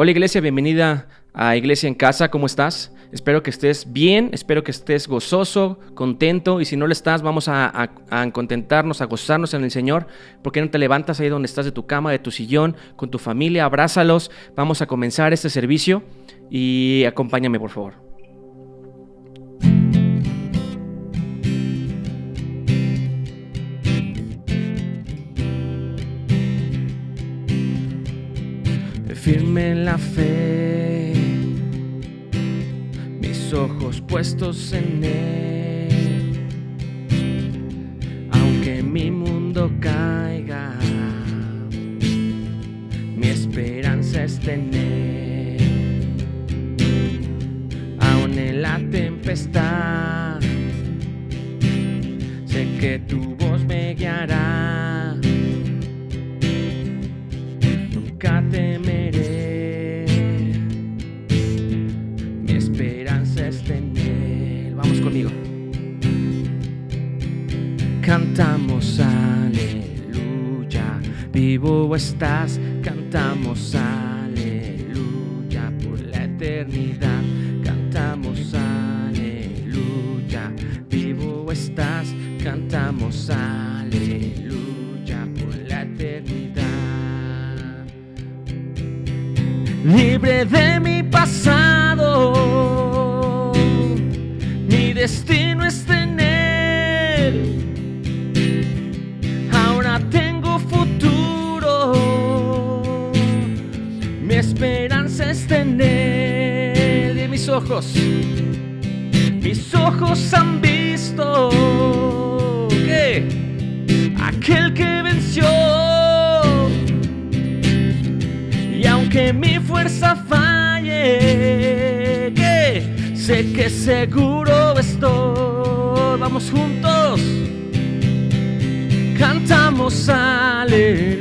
Hola iglesia, bienvenida a Iglesia en Casa, ¿cómo estás? Espero que estés bien, espero que estés gozoso, contento, y si no lo estás, vamos a contentarnos, a gozarnos en el Señor. ¿Por qué no te levantas ahí donde estás de tu cama, de tu sillón, con tu familia, abrázalos? Vamos a comenzar este servicio y acompáñame por favor. Firme en la fe, mis ojos puestos en Él. Aunque mi mundo caiga, mi esperanza está en Él. Aún en la tempestad, sé que tu voz me guiará. Nunca temeré, mi esperanza está en Él. Vamos conmigo. Cantamos aleluya, vivo estás. Cantamos aleluya por la eternidad. Cantamos aleluya, vivo estás. Cantamos aleluya por la eternidad. Libre de mi pasado, mi destino está en Él. Ahora tengo futuro, mi esperanza está en Él. Y mis ojos han visto que aquel que venció. Y aunque mi fuerza falle, que sé que seguro estoy. Vamos juntos. Cantamos aleluya,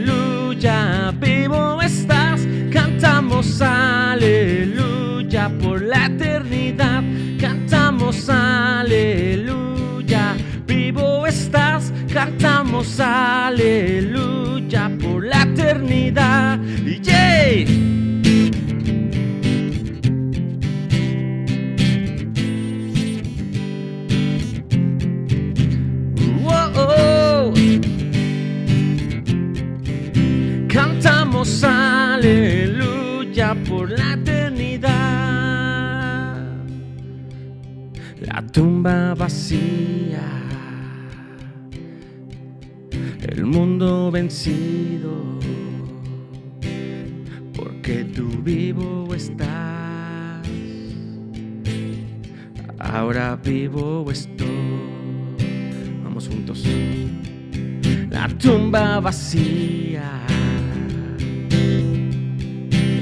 vivo estás. Cantamos aleluya por la eternidad. Cantamos aleluya, vivo estás. Cantamos aleluya por la eternidad. Y ¡yay! Cantamos aleluya por la eternidad. La tumba vacía, el mundo vencido, porque tú vivo estás. Ahora vivo estoy. Vamos juntos. La tumba vacía,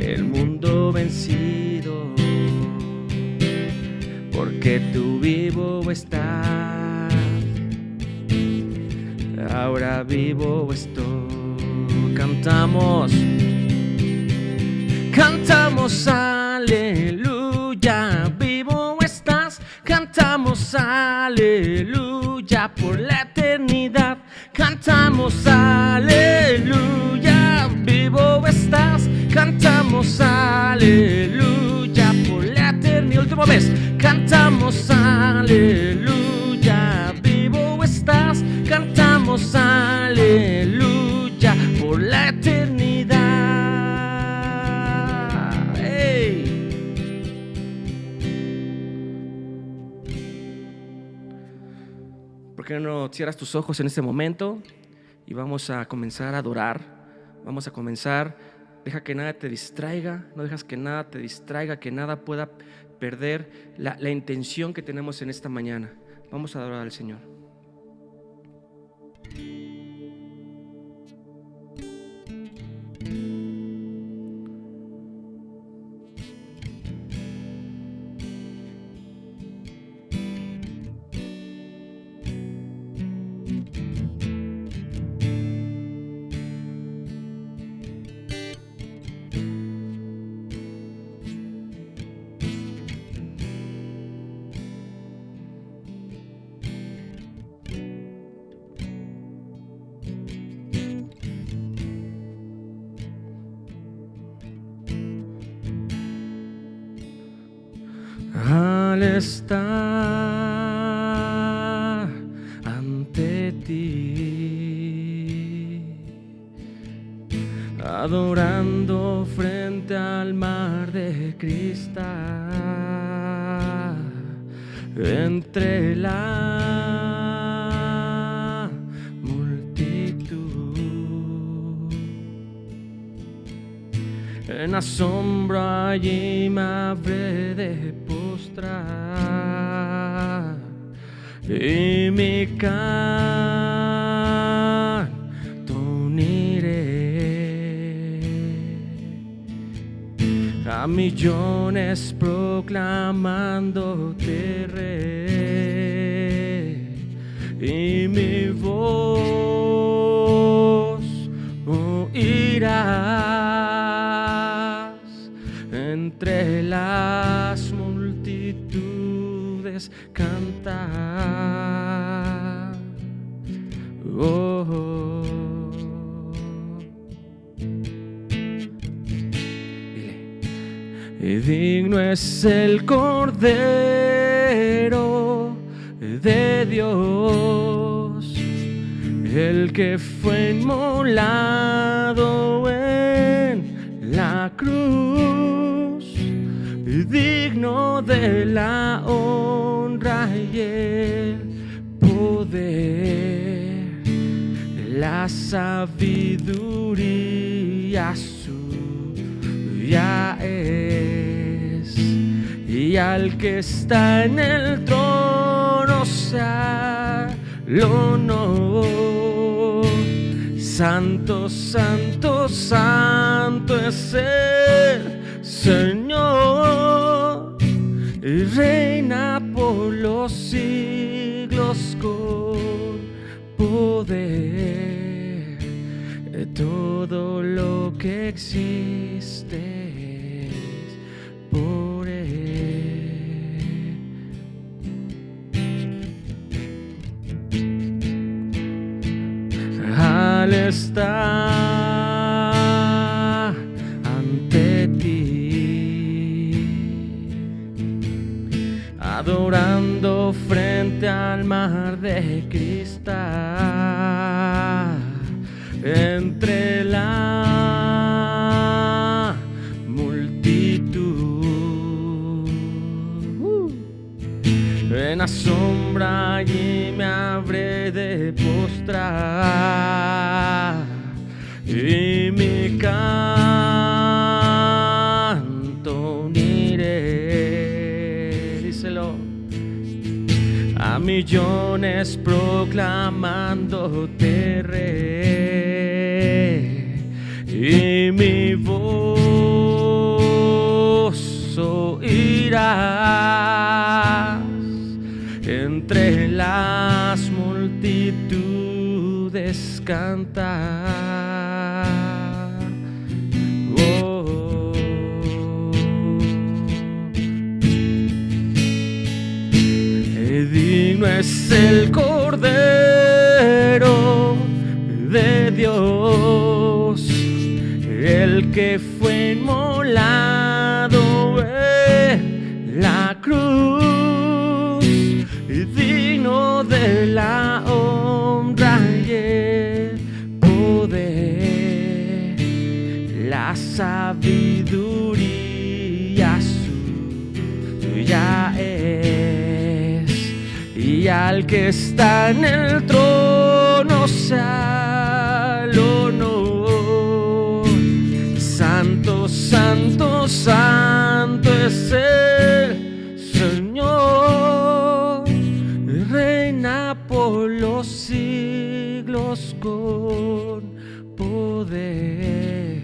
el mundo vencido, porque tú vivo estás. Ahora vivo estoy. Cantamos aleluya, vivo estás. Cantamos aleluya por la eternidad. Cantamos aleluya, vivo estás. Cantamos aleluya por la eternidad. Última vez. Cantamos aleluya, vivo estás. Cantamos aleluya por la eternidad. ¡Hey! ¿Por qué no cierras tus ojos en este momento? Y vamos a comenzar a adorar. Vamos a comenzar. Deja que nada te distraiga. No dejas que nada te distraiga, que nada pueda perder la intención que tenemos en esta mañana. Vamos a adorar al Señor. al estar ante ti, adorando frente al mar de cristal, entre la multitud, en asombro allí me habré de postrar y mi canto uniré a millones proclamándote Rey, y mi voz oirás entre las multitudes cantar. Oh, oh. Y digno es el Cordero de Dios, el que fue inmolado en la cruz, digno de la honra y el poder, la sabiduría suya es, y al que está en el trono sea el honor. Santo, santo, santo es el Señor, y reina por los siglos con poder. Todo lo que existe es por Él. Al estar ante ti, adorando frente al mar de cristal, entre la multitud, en asombro allí me habré de postrar y mi canto uniré, díselo, a millones proclamándote Rey, y mi voz oirás entre las multitudes cantar. Oh, digno es el Cordero de Dios, el que fue inmolado en la cruz, digno de la honra y el poder, la sabiduría suya es, y al que está en el trono sea el honor. Santo, santo, santo es el Señor, reina por los siglos con poder.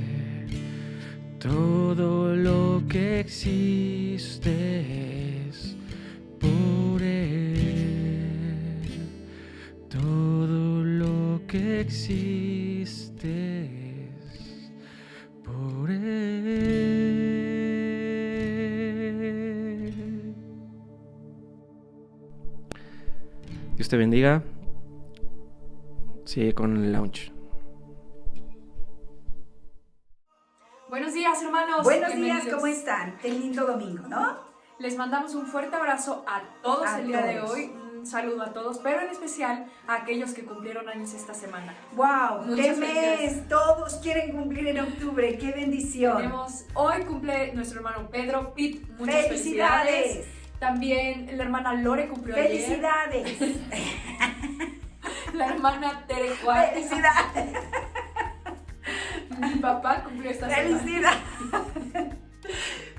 Todo lo que existe es por Él. Todo lo que existe es por Él. Dios te bendiga. Sigue con el launch. Buenos días, hermanos. Buenos días, ¿cómo están? Qué lindo domingo, ¿no? Les mandamos un fuerte abrazo a todos el día de todos. hoy. Un saludo a todos, pero en especial a aquellos que cumplieron años esta semana. ¡Wow! Muchas ¡Qué felicidades. mes! Todos quieren cumplir en octubre. ¡Qué bendición! Hoy cumple nuestro hermano Pedro Pitt. Muchas felicidades. También la hermana Lore cumplió ayer. ¡Felicidades! La hermana Tere Juárez. ¡Felicidades! Mi papá cumplió esta semana. ¡Felicidades!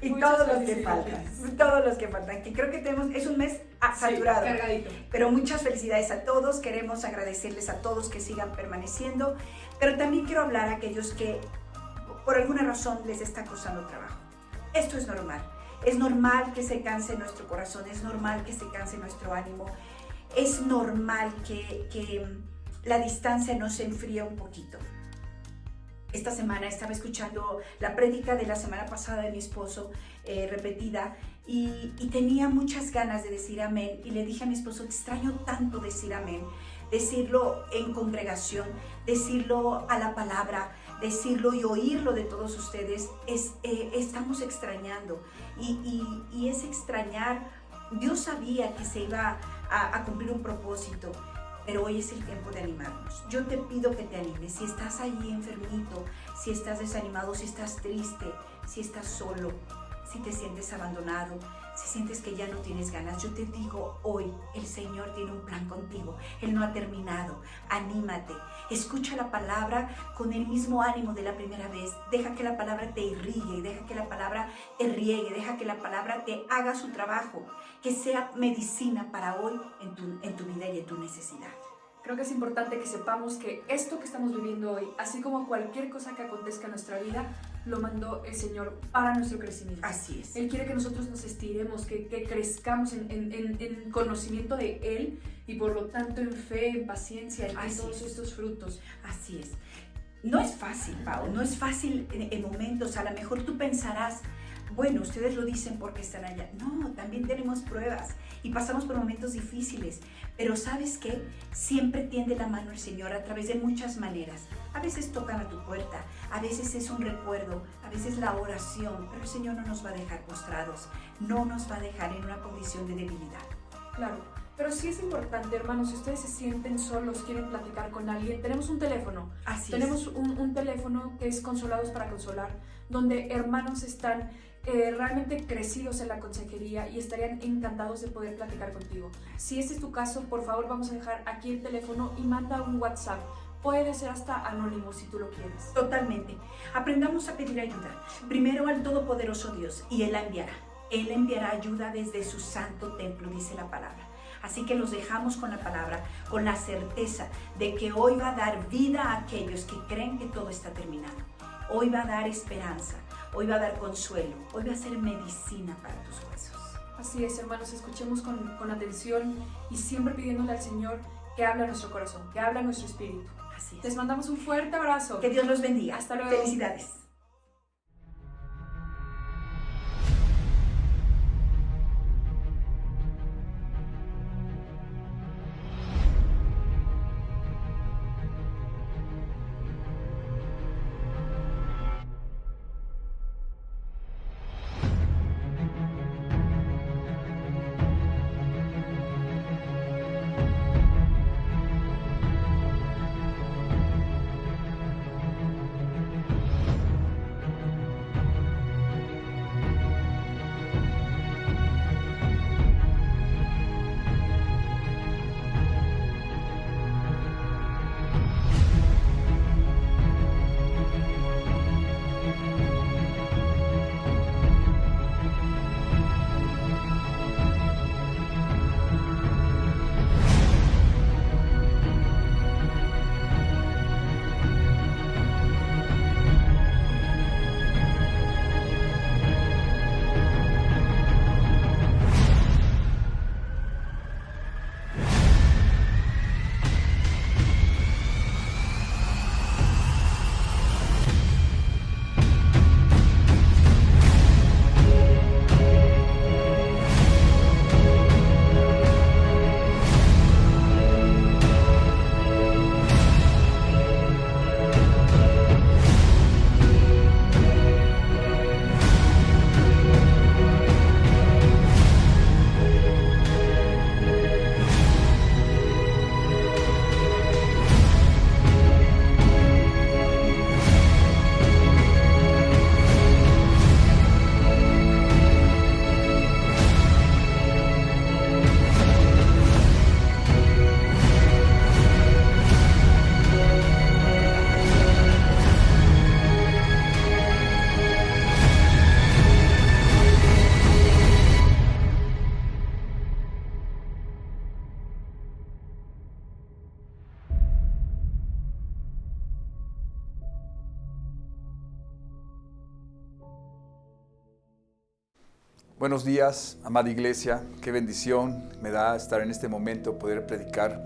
Y Muchas todos los que felicidades. faltan, todos los que faltan, que creo que es un mes saturado. Sí, cargadito. Pero muchas felicidades a todos, queremos agradecerles a todos que sigan permaneciendo, pero también quiero hablar a aquellos que por alguna razón les está costando trabajo. Esto es normal que se canse nuestro corazón, es normal que se canse nuestro ánimo, es normal que la distancia nos enfríe un poquito. Esta semana estaba escuchando la prédica de la semana pasada de mi esposo, repetida, y tenía muchas ganas de decir amén. Y le dije a mi esposo, extraño tanto decir amén, decirlo en congregación, decirlo a la palabra, decirlo y oírlo de todos ustedes. Estamos extrañando. Y ese extrañar, Dios sabía que se iba a cumplir un propósito. Pero hoy es el tiempo de animarnos. Yo te pido que te animes. Si estás ahí enfermito, si estás desanimado, si estás triste, si estás solo, si te sientes abandonado, si sientes que ya no tienes ganas, yo te digo hoy, el Señor tiene un plan contigo. Él no ha terminado. Anímate. Escucha la palabra con el mismo ánimo de la primera vez. Deja que la palabra te irrigue, deja que la palabra te riegue, deja que la palabra te haga su trabajo, que sea medicina para hoy en tu vida y en tu necesidad. Creo que es importante que sepamos que esto que estamos viviendo hoy, así como cualquier cosa que acontezca en nuestra vida, lo mandó el Señor para nuestro crecimiento. Así es. Él quiere que nosotros nos estiremos, que crezcamos en conocimiento de Él y por lo tanto en fe, en paciencia, en todos estos frutos. Así es. No es fácil, Pau, no es fácil en momentos. A lo mejor tú pensarás, bueno, ustedes lo dicen porque están allá. No, también tenemos pruebas y pasamos por momentos difíciles. Pero ¿sabes qué? Siempre tiende la mano el Señor a través de muchas maneras. A veces tocan a tu puerta, a veces es un recuerdo, a veces la oración. Pero el Señor no nos va a dejar postrados, no nos va a dejar en una condición de debilidad. Claro, pero sí es importante, hermanos, si ustedes se sienten solos, quieren platicar con alguien, tenemos un teléfono. Así tenemos es. un teléfono que es Consolados para Consolar, donde hermanos están realmente crecidos en la consejería y estarían encantados de poder platicar contigo. Si este es tu caso, por favor vamos a dejar aquí el teléfono y manda un WhatsApp. Puede ser hasta anónimo si tú lo quieres. Totalmente. Aprendamos a pedir ayuda. Primero al Todopoderoso Dios y Él la enviará. Él enviará ayuda desde su santo templo, dice la palabra. Así que los dejamos con la palabra, con la certeza de que hoy va a dar vida a aquellos que creen que todo está terminado. Hoy va a dar esperanza, hoy va a dar consuelo, hoy va a ser medicina para tus huesos. Así es, hermanos, escuchemos con atención y siempre pidiéndole al Señor que hable a nuestro corazón, que hable a nuestro espíritu. Así es. Les mandamos un fuerte abrazo. Que Dios los bendiga. Hasta luego. Felicidades. Buenos días, amada iglesia. Qué bendición me da estar en este momento, poder predicar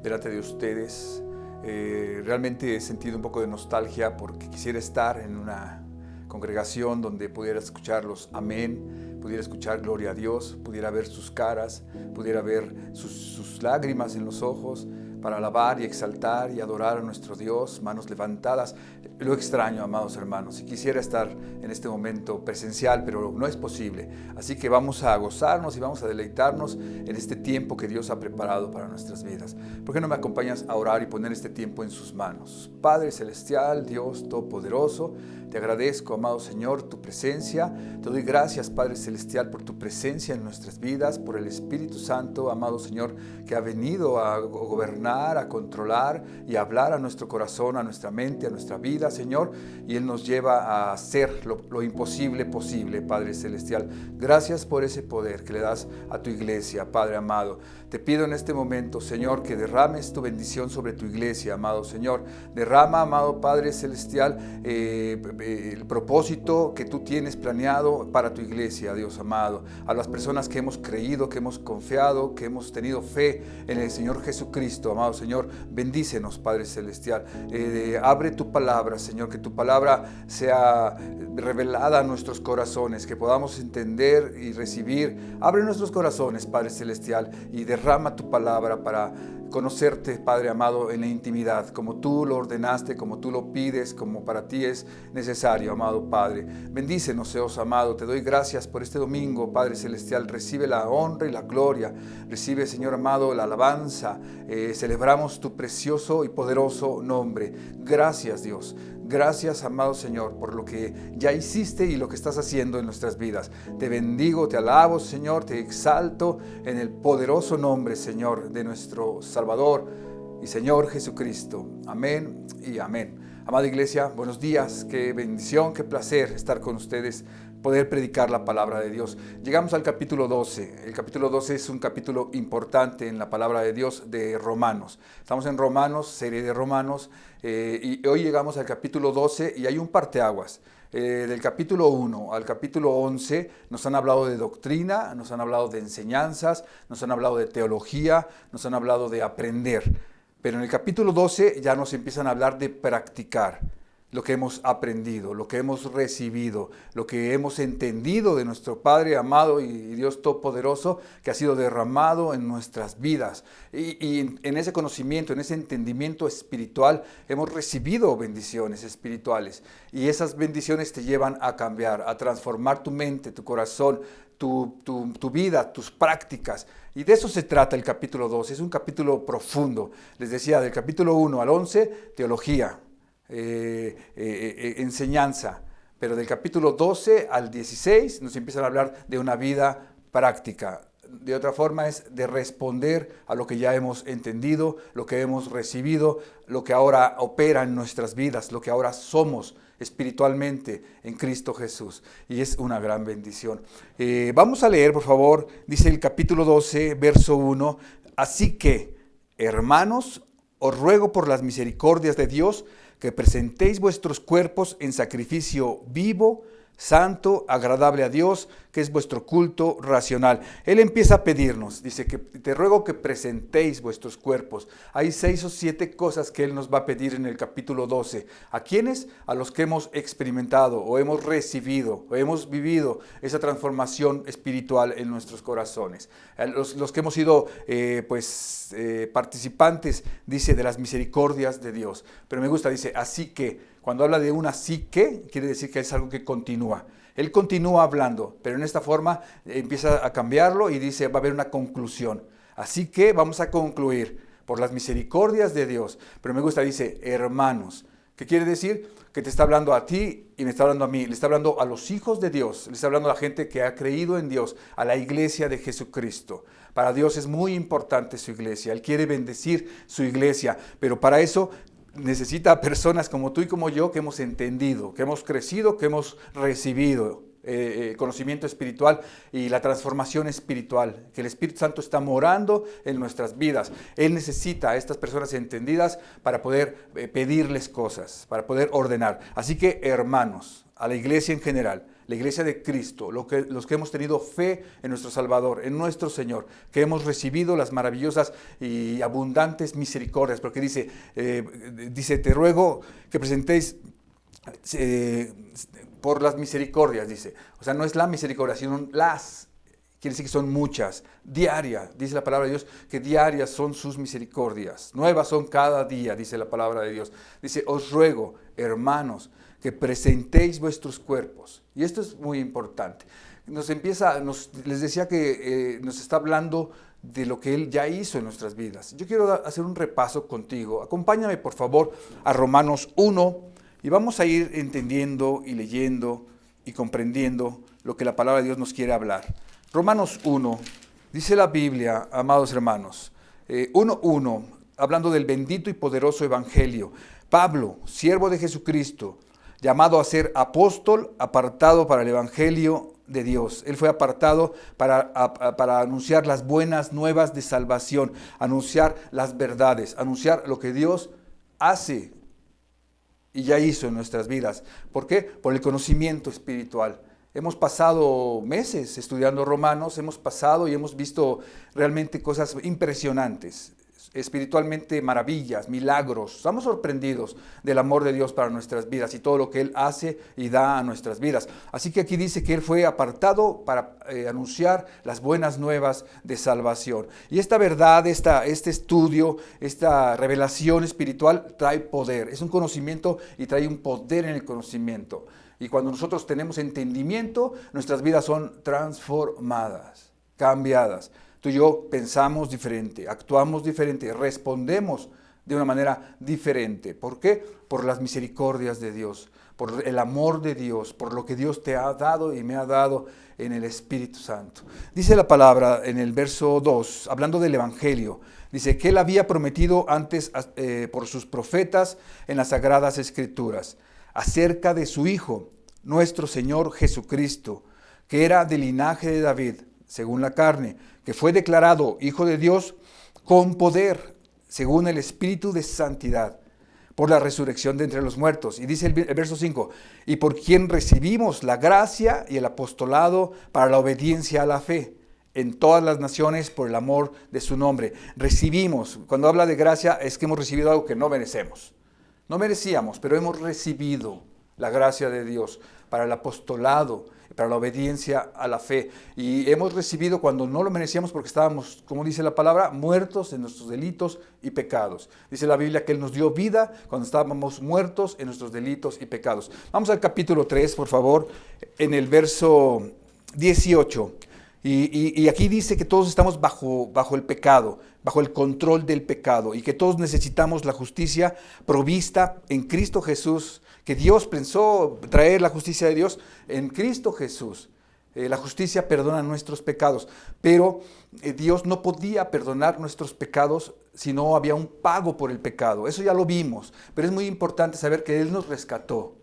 delante de ustedes. Realmente he sentido un poco de nostalgia porque quisiera estar en una congregación donde pudiera escuchar los amén, pudiera escuchar gloria a Dios, pudiera ver sus caras, pudiera ver sus lágrimas en los ojos para alabar y exaltar y adorar a nuestro Dios, manos levantadas. Lo extraño, amados hermanos, y quisiera estar en este momento presencial, pero no es posible. Así que vamos a gozarnos y vamos a deleitarnos en este tiempo que Dios ha preparado para nuestras vidas. ¿Por qué no me acompañas a orar y poner este tiempo en sus manos? Padre Celestial, Dios Todopoderoso, te agradezco, amado Señor, tu presencia. Te doy gracias, Padre Celestial, por tu presencia en nuestras vidas, por el Espíritu Santo, amado Señor, que ha venido a gobernar, a controlar y a hablar a nuestro corazón, a nuestra mente, a nuestra vida, Señor. Y Él nos lleva a hacer lo imposible posible, Padre Celestial. Gracias por ese poder que le das a tu iglesia, Padre amado. Te pido en este momento, Señor, que derrames tu bendición sobre tu iglesia, amado Señor. Derrama, amado Padre Celestial, el propósito que tú tienes planeado para tu iglesia, Dios amado. A las personas que hemos creído, que hemos confiado, que hemos tenido fe en el Señor Jesucristo, amado Señor, bendícenos, Padre Celestial. Abre tu palabra, Señor, que tu palabra sea revelada a nuestros corazones, que podamos entender y recibir. Abre nuestros corazones, Padre Celestial, y derrama tu palabra para conocerte, Padre amado, en la intimidad, como tú lo ordenaste, como tú lo pides, como para ti es necesario, amado Padre. Bendícenos, Dios amado. Te doy gracias por este domingo, Padre Celestial. Recibe la honra y la gloria. Recibe, Señor amado, la alabanza. Celebramos tu precioso y poderoso nombre. Gracias, Dios. Gracias, amado Señor, por lo que ya hiciste y lo que estás haciendo en nuestras vidas. Te bendigo, te alabo, Señor, te exalto en el poderoso nombre, Señor, de nuestro Salvador y Señor Jesucristo. Amén y amén. Amada iglesia, buenos días, qué bendición, qué placer estar con ustedes, poder predicar la palabra de Dios. Llegamos al capítulo 12. El capítulo 12 es un capítulo importante en la palabra de Dios de Romanos. Estamos en Romanos, serie de Romanos, y hoy llegamos al capítulo 12 y hay un parteaguas. Del capítulo 1 al capítulo 11 nos han hablado de doctrina, nos han hablado de enseñanzas, nos han hablado de teología, nos han hablado de aprender. Pero en el capítulo 12 ya nos empiezan a hablar de practicar lo que hemos aprendido, lo que hemos recibido, lo que hemos entendido de nuestro Padre amado y Dios Todopoderoso que ha sido derramado en nuestras vidas. Y en ese conocimiento, en ese entendimiento espiritual, hemos recibido bendiciones espirituales. Y esas bendiciones te llevan a cambiar, a transformar tu mente, tu corazón, tu vida, tus prácticas. Y de eso se trata el capítulo 12. Es un capítulo profundo. Les decía, del capítulo 1 al 11, teología. Enseñanza, pero del capítulo 12 al 16 nos empiezan a hablar de una vida práctica. De otra forma es de responder a lo que ya hemos entendido, lo que hemos recibido, lo que ahora opera en nuestras vidas, lo que ahora somos espiritualmente en Cristo Jesús. Y es una gran bendición. Vamos a leer, por favor, dice el capítulo 12, verso 1. Así que, hermanos, os ruego por las misericordias de Dios que presentéis vuestros cuerpos en sacrificio vivo, santo, agradable a Dios, que es vuestro culto racional. Él empieza a pedirnos, dice que te ruego que presentéis vuestros cuerpos. Hay 6 o 7 cosas que Él nos va a pedir en el capítulo 12. ¿A quiénes? A los que hemos experimentado o hemos recibido o hemos vivido esa transformación espiritual en nuestros corazones. Los que hemos sido participantes, dice, de las misericordias de Dios. Pero me gusta, dice, así que. Cuando habla de un así que, quiere decir que es algo que continúa. Él continúa hablando, pero en esta forma empieza a cambiarlo y dice, va a haber una conclusión. Así que vamos a concluir por las misericordias de Dios. Pero me gusta, dice, hermanos. ¿Qué quiere decir? Que te está hablando a ti y me está hablando a mí. Le está hablando a los hijos de Dios. Le está hablando a la gente que ha creído en Dios, a la iglesia de Jesucristo. Para Dios es muy importante su iglesia. Él quiere bendecir su iglesia, pero para eso necesita a personas como tú y como yo que hemos entendido, que hemos crecido, que hemos recibido conocimiento espiritual y la transformación espiritual, que el Espíritu Santo está morando en nuestras vidas. Él necesita a estas personas entendidas para poder pedirles cosas, para poder ordenar. Así que, hermanos, a la iglesia en general, la iglesia de Cristo, los que hemos tenido fe en nuestro Salvador, en nuestro Señor, que hemos recibido las maravillosas y abundantes misericordias, porque dice, te ruego que presentéis por las misericordias, dice. O sea, no es la misericordia, sino las. Quiere decir que son muchas, diarias, dice la palabra de Dios, que diarias son sus misericordias, nuevas son cada día, dice la palabra de Dios. Dice, os ruego, hermanos, que presentéis vuestros cuerpos. Y esto es muy importante. Les decía que nos está hablando de lo que Él ya hizo en nuestras vidas. Yo quiero hacer un repaso contigo. Acompáñame, por favor, a Romanos 1 y vamos a ir entendiendo y leyendo y comprendiendo lo que la palabra de Dios nos quiere hablar. Romanos 1, dice la Biblia, amados hermanos, 1:1, hablando del bendito y poderoso evangelio. Pablo, siervo de Jesucristo, llamado a ser apóstol, apartado para el evangelio de Dios. Él fue apartado para anunciar las buenas nuevas de salvación, anunciar las verdades, anunciar lo que Dios hace y ya hizo en nuestras vidas. ¿Por qué? Por el conocimiento espiritual. Hemos pasado meses estudiando Romanos, hemos pasado y hemos visto realmente cosas impresionantes, espiritualmente maravillas, milagros. Estamos sorprendidos del amor de Dios para nuestras vidas y todo lo que Él hace y da a nuestras vidas. Así que aquí dice que Él fue apartado para anunciar las buenas nuevas de salvación. Y esta verdad, este estudio, esta revelación espiritual trae poder. Es un conocimiento y trae un poder en el conocimiento. Y cuando nosotros tenemos entendimiento, nuestras vidas son transformadas, cambiadas. Tú y yo pensamos diferente, actuamos diferente, respondemos de una manera diferente. ¿Por qué? Por las misericordias de Dios, por el amor de Dios, por lo que Dios te ha dado y me ha dado en el Espíritu Santo. Dice la palabra en el verso 2, hablando del Evangelio, dice que Él había prometido antes por sus profetas en las Sagradas Escrituras, acerca de su Hijo, nuestro Señor Jesucristo, que era del linaje de David, según la carne, que fue declarado Hijo de Dios con poder, según el Espíritu de Santidad, por la resurrección de entre los muertos. Y dice el verso 5, y por quien recibimos la gracia y el apostolado para la obediencia a la fe, en todas las naciones por el amor de su nombre. Recibimos, cuando habla de gracia, es que hemos recibido algo que no merecemos. No merecíamos, pero hemos recibido la gracia de Dios para el apostolado, para la obediencia a la fe. Y hemos recibido cuando no lo merecíamos porque estábamos, como dice la palabra, muertos en nuestros delitos y pecados. Dice la Biblia que Él nos dio vida cuando estábamos muertos en nuestros delitos y pecados. Vamos al capítulo 3, por favor, en el verso 18. Y aquí dice que todos estamos bajo el pecado, bajo el control del pecado y que todos necesitamos la justicia provista en Cristo Jesús, que Dios pensó traer la justicia de Dios en Cristo Jesús. La justicia perdona nuestros pecados, pero Dios no podía perdonar nuestros pecados si no había un pago por el pecado. Eso ya lo vimos, pero es muy importante saber que Él nos rescató,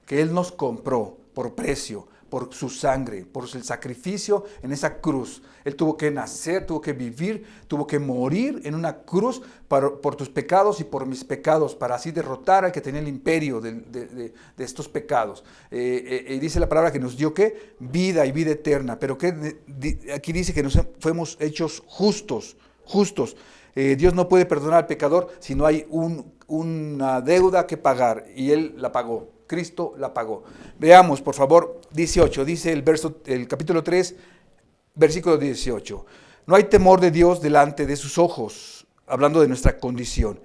que Él nos compró por precio, por su sangre, por el sacrificio en esa cruz. Él tuvo que nacer, tuvo que vivir, tuvo que morir en una cruz por tus pecados y por mis pecados, para así derrotar al que tenía el imperio de estos pecados. Y dice la palabra que nos dio ¿qué? Vida y vida eterna, pero aquí dice que nos fuimos hechos justos. Dios no puede perdonar al pecador si no hay una deuda que pagar, y Él la pagó. Cristo la pagó. Veamos, por favor, 18, dice el capítulo 3, versículo 18. No hay temor de Dios delante de sus ojos, hablando de nuestra condición.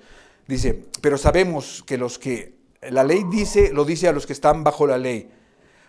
Dice, pero sabemos que los que la ley dice, lo dice a los que están bajo la ley,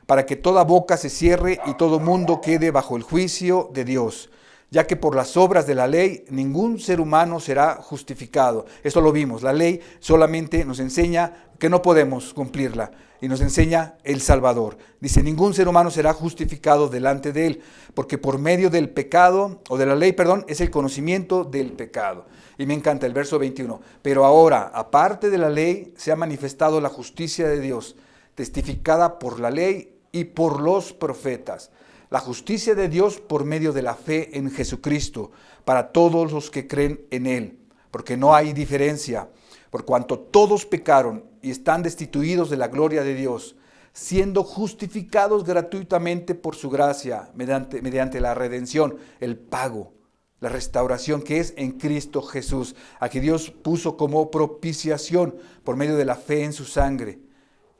para que toda boca se cierre y todo mundo quede bajo el juicio de Dios, ya que por las obras de la ley ningún ser humano será justificado. Esto lo vimos, la ley solamente nos enseña que no podemos cumplirla y nos enseña el Salvador. Dice, ningún ser humano será justificado delante de Él, porque por medio del pecado, o de la ley, perdón, es el conocimiento del pecado. Y me encanta el verso 21. Pero ahora, aparte de la ley, se ha manifestado la justicia de Dios, testificada por la ley y por los profetas. La justicia de Dios por medio de la fe en Jesucristo, para todos los que creen en Él, porque no hay diferencia, por cuanto todos pecaron y están destituidos de la gloria de Dios, siendo justificados gratuitamente por su gracia, mediante la redención, el pago, la restauración que es en Cristo Jesús, a que Dios puso como propiciación por medio de la fe en su sangre.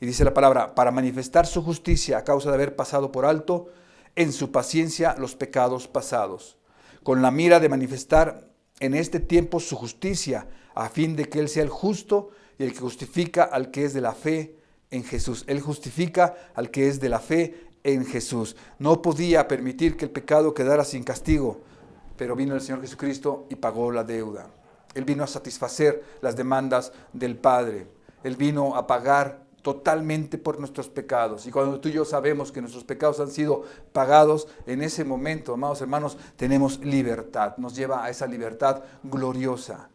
Y dice la palabra, para manifestar su justicia a causa de haber pasado por alto en su paciencia los pecados pasados, con la mira de manifestar en este tiempo su justicia, a fin de que Él sea el justo y el que justifica al que es de la fe en Jesús. Él justifica al que es de la fe en Jesús. No podía permitir que el pecado quedara sin castigo, pero vino el Señor Jesucristo y pagó la deuda. Él vino a satisfacer las demandas del Padre. Él vino a pagar totalmente por nuestros pecados. Y cuando tú y yo sabemos que nuestros pecados han sido pagados, en ese momento, amados hermanos, tenemos libertad. Nos lleva a esa libertad gloriosa.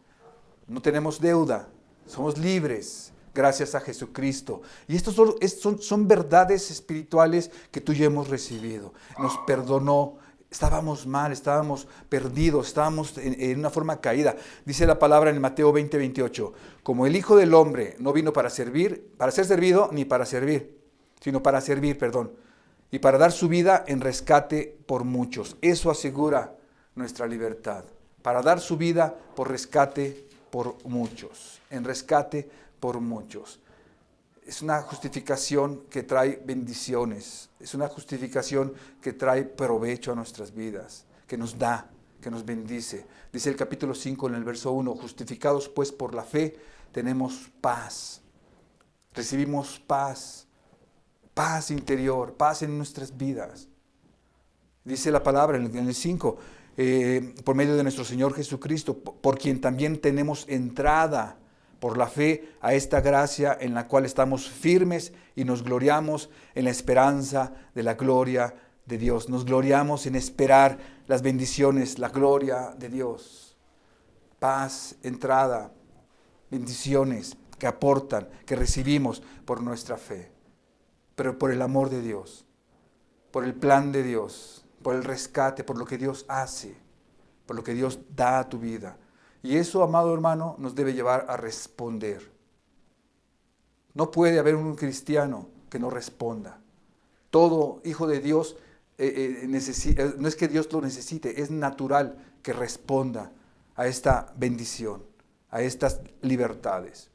No tenemos deuda, somos libres gracias a Jesucristo. Y estos son verdades espirituales que tú y yo hemos recibido. Nos perdonó. Estábamos mal, estábamos perdidos, estábamos en una forma caída. Dice la palabra en Mateo 20:28, como el Hijo del Hombre no vino para ser servido, ni para servir, sino para servir, y para dar su vida en rescate por muchos. Eso asegura nuestra libertad, para dar su vida por rescate por muchos, en rescate por muchos. Es una justificación que trae bendiciones, es una justificación que trae provecho a nuestras vidas, que nos da, que nos bendice. Dice el capítulo 5 en el verso 1, justificados pues por la fe, tenemos paz, recibimos paz, paz interior, paz en nuestras vidas. Dice la palabra en el 5, por medio de nuestro Señor Jesucristo, por quien también tenemos entrada por la fe a esta gracia en la cual estamos firmes y nos gloriamos en la esperanza de la gloria de Dios. Nos gloriamos en esperar las bendiciones, la gloria de Dios. Paz, entrada, bendiciones que aportan, que recibimos por nuestra fe, pero por el amor de Dios, por el plan de Dios, por el rescate, por lo que Dios hace, por lo que Dios da a tu vida. Y eso, amado hermano, nos debe llevar a responder. No puede haber un cristiano que no responda. Todo hijo de Dios, no es que Dios lo necesite, es natural que responda a esta bendición, a estas libertades.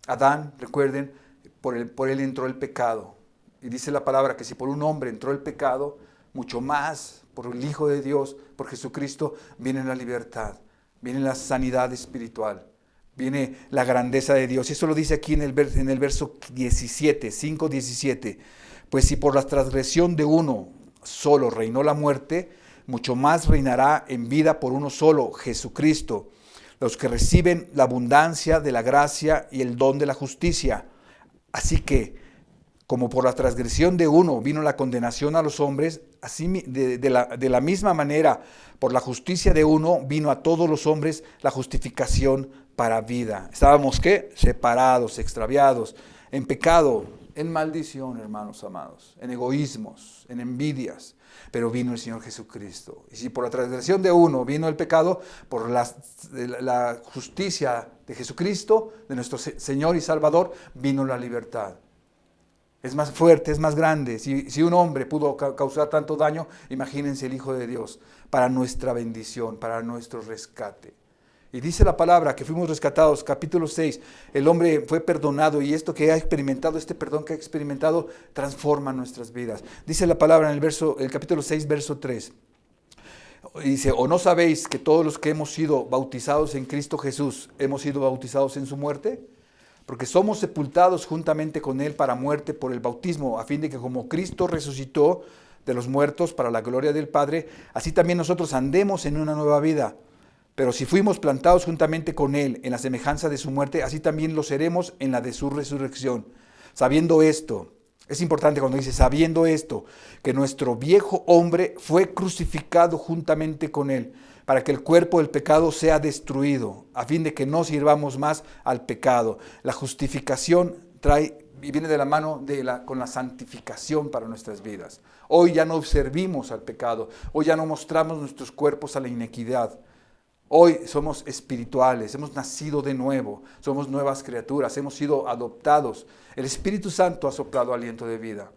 Adán, recuerden, por él entró el pecado. Y dice la palabra que si por un hombre entró el pecado, mucho más por el Hijo de Dios, por Jesucristo, viene la libertad. Viene la sanidad espiritual, viene la grandeza de Dios. Y eso lo dice aquí en el verso 17, 5:17. Pues si por la transgresión de uno solo reinó la muerte, mucho más reinará en vida por uno solo, Jesucristo, los que reciben la abundancia de la gracia y el don de la justicia. Así que, como por la transgresión de uno vino la condenación a los hombres, así de la misma manera, por la justicia de uno vino a todos los hombres la justificación para vida. Estábamos, ¿qué? Separados, extraviados, en pecado, en maldición, hermanos amados, en egoísmos, en envidias, pero vino el Señor Jesucristo. Y si por la transgresión de uno vino el pecado, por la justicia de Jesucristo, de nuestro Señor y Salvador, vino la libertad. Es más fuerte, es más grande. Si un hombre pudo causar tanto daño, imagínense el Hijo de Dios, para nuestra bendición, para nuestro rescate. Y dice la palabra que fuimos rescatados, capítulo 6, el hombre fue perdonado y esto que ha experimentado, este perdón que ha experimentado, transforma nuestras vidas. Dice la palabra en el capítulo 6, verso 3. Dice, ¿o no sabéis que todos los que hemos sido bautizados en Cristo Jesús, hemos sido bautizados en su muerte? Porque somos sepultados juntamente con Él para muerte por el bautismo, a fin de que como Cristo resucitó de los muertos para la gloria del Padre, así también nosotros andemos en una nueva vida. Pero si fuimos plantados juntamente con Él en la semejanza de su muerte, así también lo seremos en la de su resurrección. Sabiendo esto, es importante cuando dice sabiendo esto, que nuestro viejo hombre fue crucificado juntamente con Él, para que el cuerpo del pecado sea destruido, a fin de que no sirvamos más al pecado. La justificación trae y viene de la mano con la santificación para nuestras vidas. Hoy ya no servimos al pecado, hoy ya no mostramos nuestros cuerpos a la inequidad. Hoy somos espirituales, hemos nacido de nuevo, somos nuevas criaturas, hemos sido adoptados. El Espíritu Santo ha soplado aliento de vida.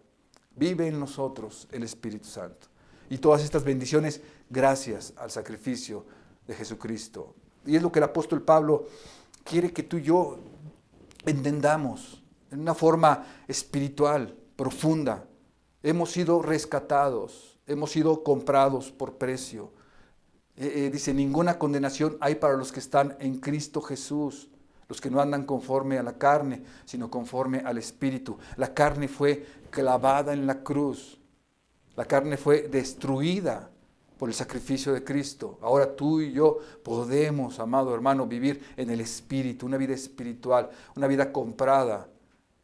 Vive en nosotros el Espíritu Santo. Y todas estas bendiciones gracias al sacrificio de Jesucristo. Y es lo que el apóstol Pablo quiere que tú y yo entendamos en una forma espiritual, profunda. Hemos sido rescatados, hemos sido comprados por precio. Dice, ninguna condenación hay para los que están en Cristo Jesús, los que no andan conforme a la carne, sino conforme al Espíritu. La carne fue clavada en la cruz, la carne fue destruida por el sacrificio de Cristo. Ahora tú y yo podemos, amado hermano, vivir en el Espíritu, una vida espiritual, una vida comprada,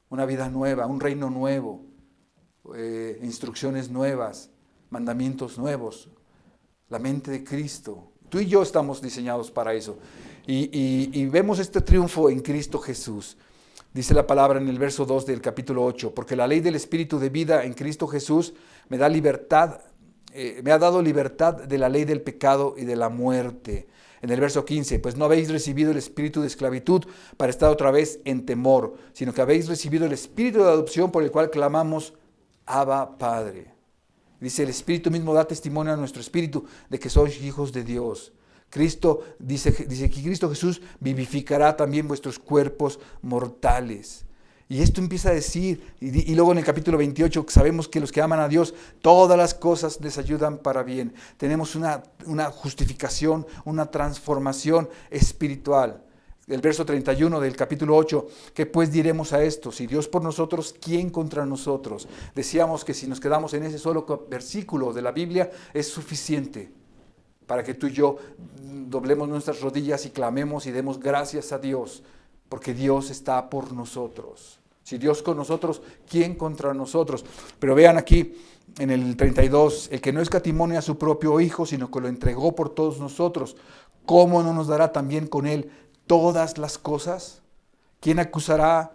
una vida nueva, un reino nuevo, instrucciones nuevas, mandamientos nuevos. La mente de Cristo. Tú y yo estamos diseñados para eso. Y vemos este triunfo en Cristo Jesús. Dice la palabra en el verso 2 del capítulo 8, porque la ley del Espíritu de vida en Cristo Jesús me da libertad, me ha dado libertad de la ley del pecado y de la muerte. En el verso 15, pues no habéis recibido el espíritu de esclavitud para estar otra vez en temor, sino que habéis recibido el espíritu de adopción por el cual clamamos, Abba, Padre. Dice, el Espíritu mismo da testimonio a nuestro espíritu de que sois hijos de Dios. Cristo, dice que Cristo Jesús vivificará también vuestros cuerpos mortales. Y esto empieza a decir, y luego en el capítulo 28 sabemos que los que aman a Dios, todas las cosas les ayudan para bien. Tenemos una justificación, una transformación espiritual. El verso 31 del capítulo 8, ¿qué pues diremos a esto? Si Dios por nosotros, ¿quién contra nosotros? Decíamos que si nos quedamos en ese solo versículo de la Biblia, es suficiente para que tú y yo doblemos nuestras rodillas y clamemos y demos gracias a Dios, porque Dios está por nosotros. Si Dios con nosotros, ¿quién contra nosotros? Pero vean aquí en el 32, el que no escatimó a su propio Hijo, sino que lo entregó por todos nosotros, ¿cómo no nos dará también con Él todas las cosas? ¿Quién acusará?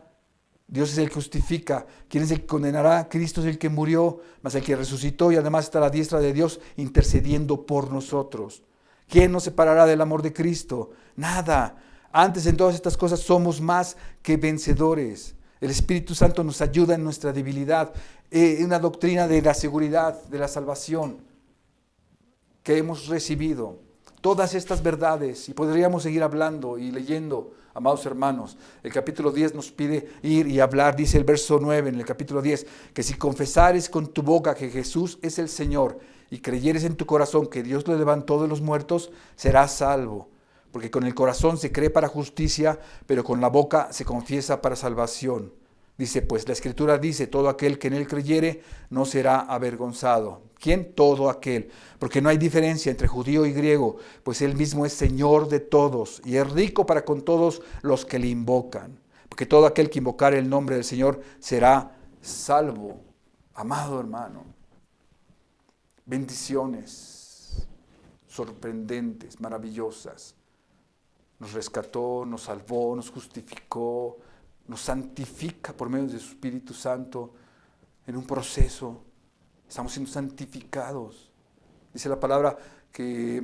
Dios es el que justifica. ¿Quién es el que condenará? Cristo es el que murió, mas el que resucitó y además está a la diestra de Dios intercediendo por nosotros. ¿Quién nos separará del amor de Cristo? Nada. Antes en todas estas cosas somos más que vencedores. El Espíritu Santo nos ayuda en nuestra debilidad. Una doctrina de la seguridad, de la salvación que hemos recibido. Todas estas verdades, y podríamos seguir hablando y leyendo, amados hermanos. El capítulo 10 nos pide ir y hablar, dice el verso 9 en el capítulo 10, que si confesares con tu boca que Jesús es el Señor y creyeres en tu corazón que Dios lo levantó de los muertos, serás salvo. Porque con el corazón se cree para justicia, pero con la boca se confiesa para salvación. Dice, pues la Escritura dice, todo aquel que en él creyere no será avergonzado. ¿Quién? Todo aquel. Porque no hay diferencia entre judío y griego, pues él mismo es Señor de todos y es rico para con todos los que le invocan. Porque todo aquel que invocare el nombre del Señor será salvo. Amado hermano, bendiciones sorprendentes, maravillosas. Nos rescató, nos salvó, nos justificó, nos santifica por medio de su Espíritu Santo en un proceso. Estamos siendo santificados. Dice la palabra que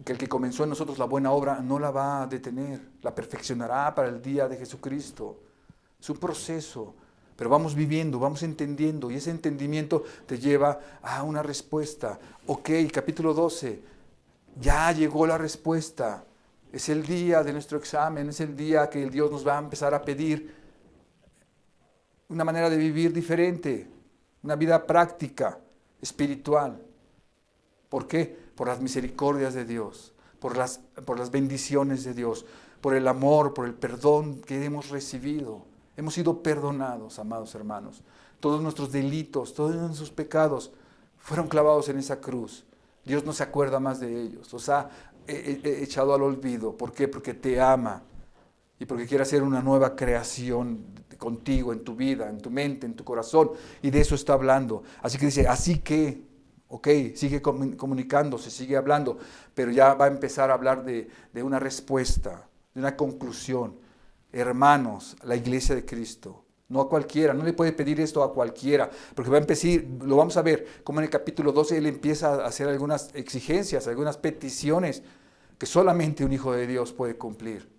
el que comenzó en nosotros la buena obra no la va a detener, la perfeccionará para el día de Jesucristo. Es un proceso, pero vamos viviendo, vamos entendiendo, y ese entendimiento te lleva a una respuesta. Ok, capítulo 12, ya llegó la respuesta. Es el día de nuestro examen, es el día que Dios nos va a empezar a pedir una manera de vivir diferente, una vida práctica, espiritual. ¿Por qué? Por las misericordias de Dios, por las bendiciones de Dios, por el amor, por el perdón que hemos recibido. Hemos sido perdonados, amados hermanos. Todos nuestros delitos, todos nuestros pecados fueron clavados en esa cruz. Dios no se acuerda más de ellos, los ha echado al olvido. ¿Por qué? Porque te ama y porque quiere hacer una nueva creación contigo, en tu vida, en tu mente, en tu corazón, y de eso está hablando. Así que dice, así que, ok, sigue comunicándose, sigue hablando, pero ya va a empezar a hablar de una respuesta, de una conclusión. Hermanos, la iglesia de Cristo, no a cualquiera, no le puede pedir esto a cualquiera, porque va a empezar, lo vamos a ver, como en el capítulo 12 él empieza a hacer algunas exigencias, algunas peticiones que solamente un hijo de Dios puede cumplir.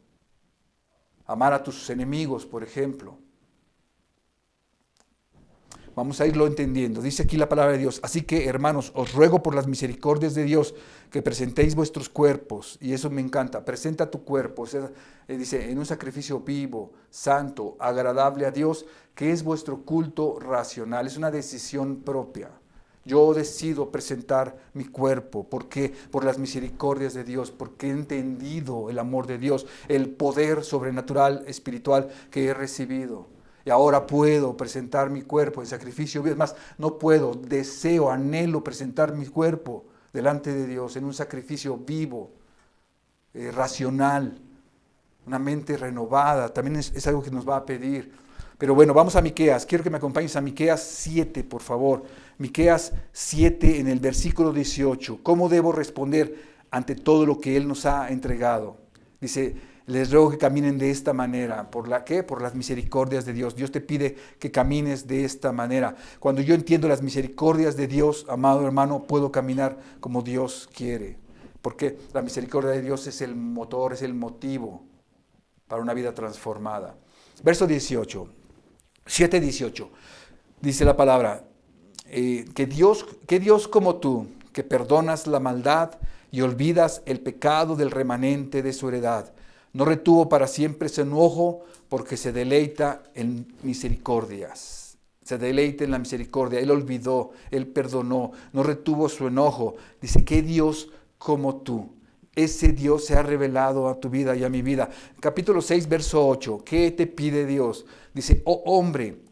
Amar a tus enemigos, por ejemplo. Vamos a irlo entendiendo. Dice aquí la palabra de Dios. Así que, hermanos, os ruego por las misericordias de Dios que presentéis vuestros cuerpos. Y eso me encanta. Presenta tu cuerpo. O sea, dice, en un sacrificio vivo, santo, agradable a Dios, que es vuestro culto racional. Es una decisión propia. Yo decido presentar mi cuerpo. ¿Por qué? Por las misericordias de Dios. Porque he entendido el amor de Dios, el poder sobrenatural, espiritual que he recibido. Y ahora puedo presentar mi cuerpo en sacrificio. Es más, no puedo, deseo, anhelo presentar mi cuerpo delante de Dios en un sacrificio vivo, racional, una mente renovada. También es algo que nos va a pedir. Pero bueno, vamos a Miqueas. Quiero que me acompañes a Miqueas 7, por favor. Miqueas 7 en el versículo 18. ¿Cómo debo responder ante todo lo que Él nos ha entregado? Dice, les ruego que caminen de esta manera. ¿Por la qué? Por las misericordias de Dios. Dios te pide que camines de esta manera. Cuando yo entiendo las misericordias de Dios, amado hermano, puedo caminar como Dios quiere. Porque la misericordia de Dios es el motor, es el motivo para una vida transformada. Verso 18, 7:18, dice la palabra, que Dios como tú, que perdonas la maldad y olvidas el pecado del remanente de su heredad, no retuvo para siempre su enojo, porque se deleita en misericordias. Se deleita en la misericordia. Él olvidó, Él perdonó, no retuvo su enojo. Dice, ¿qué Dios como tú? Ese Dios se ha revelado a tu vida y a mi vida. Capítulo 6, verso 8. ¿Qué te pide Dios? Dice, oh hombre,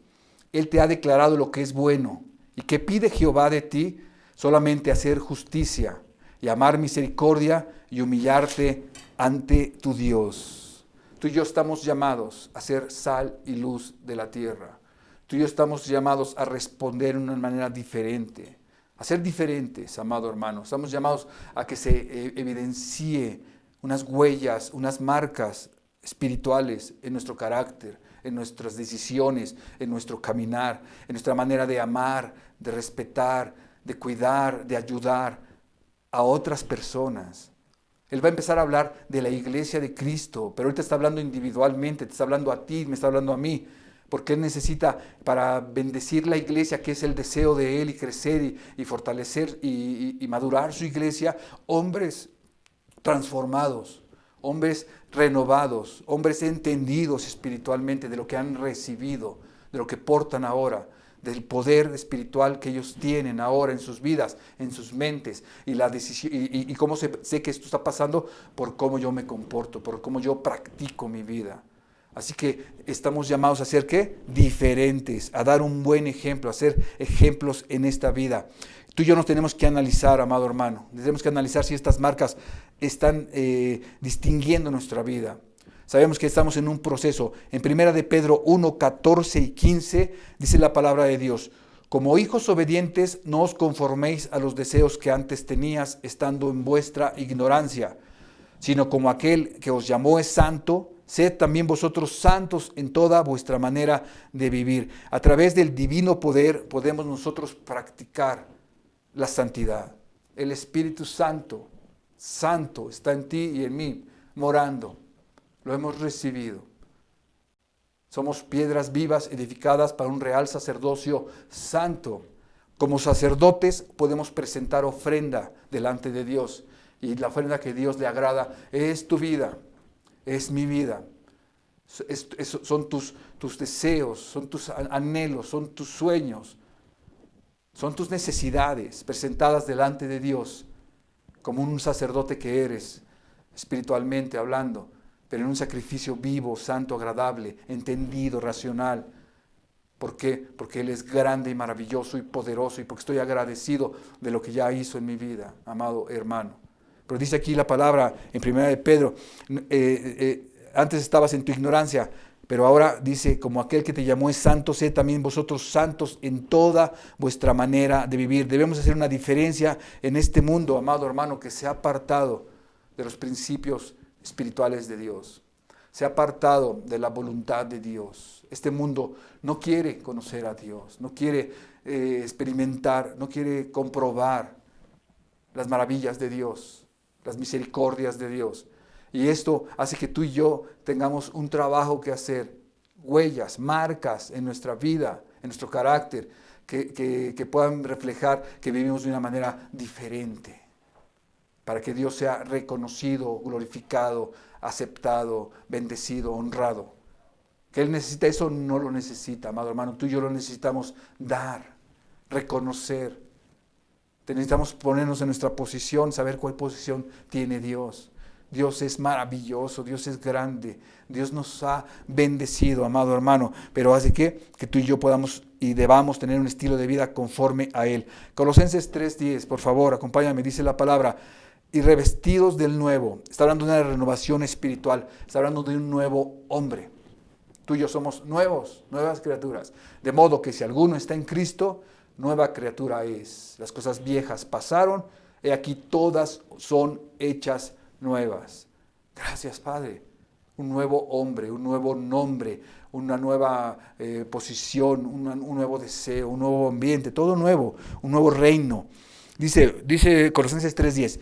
Él te ha declarado lo que es bueno. ¿Y qué pide Jehová de ti? Solamente hacer justicia y amar misericordia y humillarte ante tu Dios. Tú y yo estamos llamados a ser sal y luz de la tierra. Tú y yo estamos llamados a responder de una manera diferente, a ser diferentes, amado hermano. Estamos llamados a que se evidencie unas huellas, unas marcas espirituales en nuestro carácter, en nuestras decisiones, en nuestro caminar, en nuestra manera de amar, de respetar, de cuidar, de ayudar a otras personas. Él va a empezar a hablar de la iglesia de Cristo, pero Él te está hablando individualmente, te está hablando a ti, me está hablando a mí, porque Él necesita para bendecir la iglesia, que es el deseo de Él, y crecer y fortalecer y madurar su iglesia, hombres transformados, hombres renovados, hombres entendidos espiritualmente de lo que han recibido, de lo que portan ahora, del poder espiritual que ellos tienen ahora en sus vidas, en sus mentes, y la decisión, y cómo sé que esto está pasando por cómo yo me comporto, por cómo yo practico mi vida. Así que estamos llamados a ser ¿qué? Diferentes, a dar un buen ejemplo, a ser ejemplos en esta vida. Tú y yo nos tenemos que analizar, amado hermano, tenemos que analizar si estas marcas están distinguiendo nuestra vida. Sabemos que estamos en un proceso. En 1 de Pedro 1, 14 y 15 dice la palabra de Dios: como hijos obedientes, no os conforméis a los deseos que antes tenías estando en vuestra ignorancia, sino como aquel que os llamó es santo, sed también vosotros santos en toda vuestra manera de vivir. A través del divino poder podemos nosotros practicar la santidad. El Espíritu Santo, santo, está en ti y en mí, morando. Lo hemos recibido. Somos piedras vivas edificadas para un real sacerdocio santo. Como sacerdotes podemos presentar ofrenda delante de Dios. Y la ofrenda que Dios le agrada es tu vida, es mi vida. Son tus deseos, son tus anhelos, son tus sueños. Son tus necesidades presentadas delante de Dios como un sacerdote que eres, espiritualmente hablando, pero en un sacrificio vivo, santo, agradable, entendido, racional. ¿Por qué? Porque Él es grande y maravilloso y poderoso, y porque estoy agradecido de lo que ya hizo en mi vida, amado hermano. Pero dice aquí la palabra en 1 de Pedro, antes estabas en tu ignorancia, pero ahora dice, como aquel que te llamó es santo, sed también vosotros santos en toda vuestra manera de vivir. Debemos hacer una diferencia en este mundo, amado hermano, que se ha apartado de los principios espirituales de Dios. Se ha apartado de la voluntad de Dios. Este mundo no quiere conocer a Dios, no quiere experimentar, no quiere comprobar las maravillas de Dios. las misericordias de Dios. Y esto hace que tú y yo tengamos un trabajo que hacer, huellas, marcas en nuestra vida, en nuestro carácter, que puedan reflejar que vivimos de una manera diferente, para que Dios sea reconocido, glorificado, aceptado, bendecido, honrado. Que Él necesita eso, no lo necesita, amado hermano. Tú y yo lo necesitamos dar, reconocer. Necesitamos ponernos en nuestra posición, saber cuál posición tiene Dios. Dios es maravilloso, Dios es grande, Dios nos ha bendecido, amado hermano, pero hace que tú y yo podamos y debamos tener un estilo de vida conforme a Él. Colosenses 3:10, por favor, acompáñame, dice la palabra, y revestidos del nuevo. Está hablando de una renovación espiritual, está hablando de un nuevo hombre. Tú y yo somos nuevas criaturas. De modo que si alguno está en Cristo, nueva criatura es. Las cosas viejas pasaron, y aquí todas son hechas nuevas. Gracias, Padre. Un nuevo hombre, un nuevo nombre, una nueva posición, un nuevo deseo, un nuevo ambiente, todo nuevo, un nuevo reino. Dice Colosenses 3:10,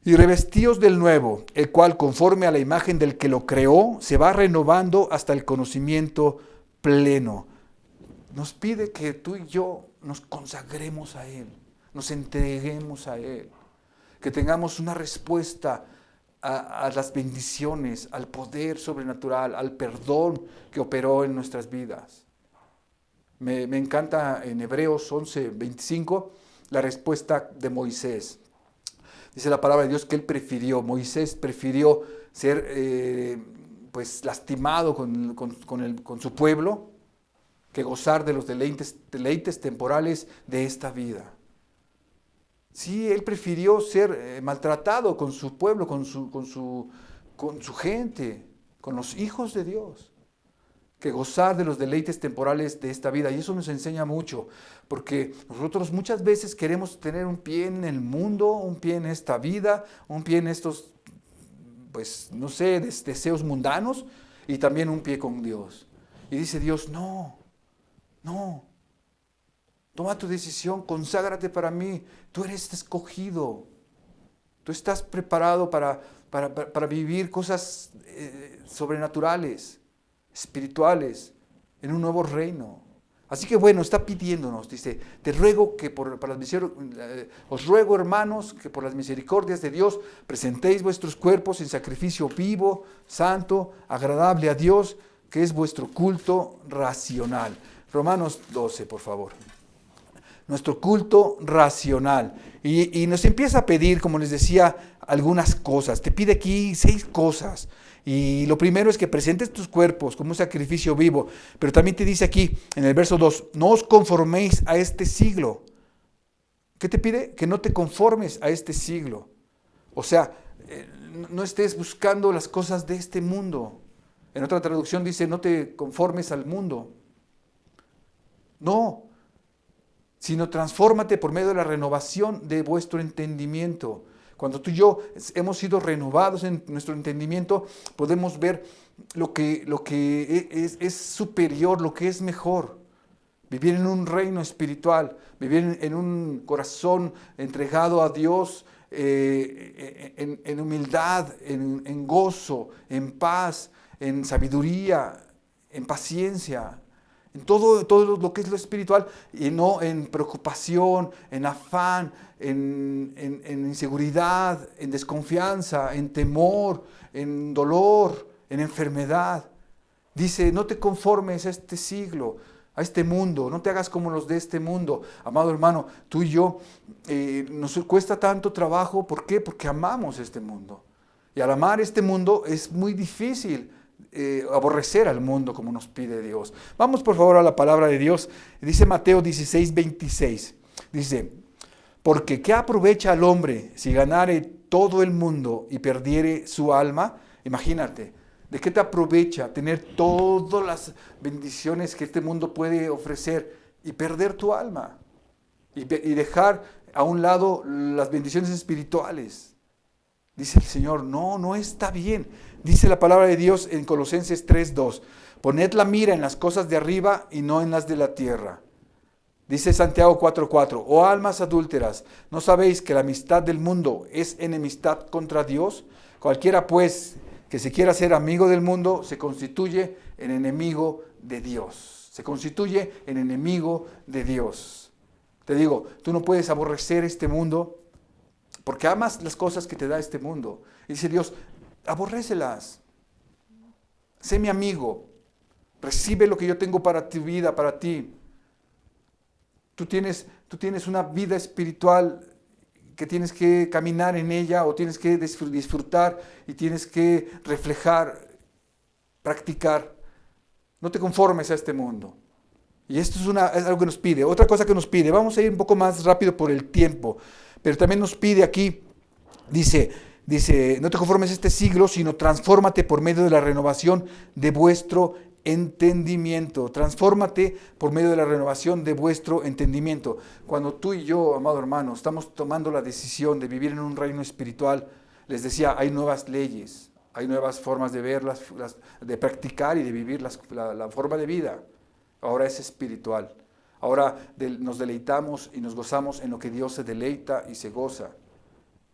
y revestidos del nuevo, el cual conforme a la imagen del que lo creó, se va renovando hasta el conocimiento pleno. Nos pide que tú y yo nos consagremos a Él, nos entreguemos a Él, que tengamos una respuesta a las bendiciones, al poder sobrenatural, al perdón que operó en nuestras vidas. Me encanta en Hebreos 11:25 la respuesta de Moisés. Dice la palabra de Dios que Moisés prefirió ser lastimado con su pueblo que gozar de los deleites temporales de esta vida. Sí, él prefirió ser maltratado con su pueblo, con su gente, con los hijos de Dios, que gozar de los deleites temporales de esta vida. Y eso nos enseña mucho, porque nosotros muchas veces queremos tener un pie en el mundo, un pie en esta vida, un pie en estos, deseos mundanos, y también un pie con Dios. Y dice Dios, no. Toma tu decisión, conságrate para mí. Tú eres escogido. Tú estás preparado para vivir cosas sobrenaturales, espirituales, en un nuevo reino. Así que está pidiéndonos, dice, te ruego que os ruego, hermanos, que por las misericordias de Dios presentéis vuestros cuerpos en sacrificio vivo, santo, agradable a Dios, que es vuestro culto racional. Romanos 12, por favor. Nuestro culto racional. Y nos empieza a pedir, como les decía, algunas cosas. Te pide aquí 6 cosas. Y lo primero es que presentes tus cuerpos como un sacrificio vivo. Pero también te dice aquí, en el verso 2, no os conforméis a este siglo. ¿Qué te pide? Que no te conformes a este siglo. O sea, no estés buscando las cosas de este mundo. En otra traducción dice, no te conformes al mundo. No, sino transfórmate por medio de la renovación de vuestro entendimiento. Cuando tú y yo hemos sido renovados en nuestro entendimiento, podemos ver lo que es superior, lo que es mejor. Vivir en un reino espiritual, vivir en un corazón entregado a Dios, en humildad, en gozo, en paz, en sabiduría, en paciencia. En todo lo que es lo espiritual, y no en preocupación, en afán, en inseguridad, en desconfianza, en temor, en dolor, en enfermedad. Dice, no te conformes a este siglo, a este mundo, no te hagas como los de este mundo. Amado hermano, tú y yo nos cuesta tanto trabajo. ¿Por qué? Porque amamos este mundo. Y al amar este mundo es muy difícil aborrecer al mundo como nos pide Dios. Vamos por favor a la palabra de Dios. Dice Mateo 16:26. Dice, porque ¿qué aprovecha al hombre si ganare todo el mundo y perdiere su alma? Imagínate, ¿de qué te aprovecha tener todas las bendiciones que este mundo puede ofrecer y perder tu alma? Y dejar a un lado las bendiciones espirituales. Dice el Señor, no está bien. Dice la palabra de Dios en Colosenses 3:2, poned la mira en las cosas de arriba y no en las de la tierra. Dice Santiago 4:4, oh almas adúlteras, ¿no sabéis que la amistad del mundo es enemistad contra Dios? Cualquiera pues que se quiera ser amigo del mundo se constituye en enemigo de Dios. Se constituye en enemigo de Dios. Te digo, tú no puedes aborrecer este mundo porque amas las cosas que te da este mundo. Y dice Dios, aborrécelas. Sé mi amigo. Recibe lo que yo tengo para tu vida, para ti. Tú tienes una vida espiritual que tienes que caminar en ella o tienes que disfrutar y tienes que reflejar, practicar. No te conformes a este mundo. Y esto es algo que nos pide. Otra cosa que nos pide, vamos a ir un poco más rápido por el tiempo, pero también nos pide aquí, dice, no te conformes a este siglo, sino transfórmate por medio de la renovación de vuestro entendimiento. Transfórmate por medio de la renovación de vuestro entendimiento. Cuando tú y yo, amado hermano, estamos tomando la decisión de vivir en un reino espiritual, les decía, hay nuevas leyes, hay nuevas formas de verlas, de practicar y de vivir la forma de vida. Ahora es espiritual. Ahora nos deleitamos y nos gozamos en lo que Dios se deleita y se goza.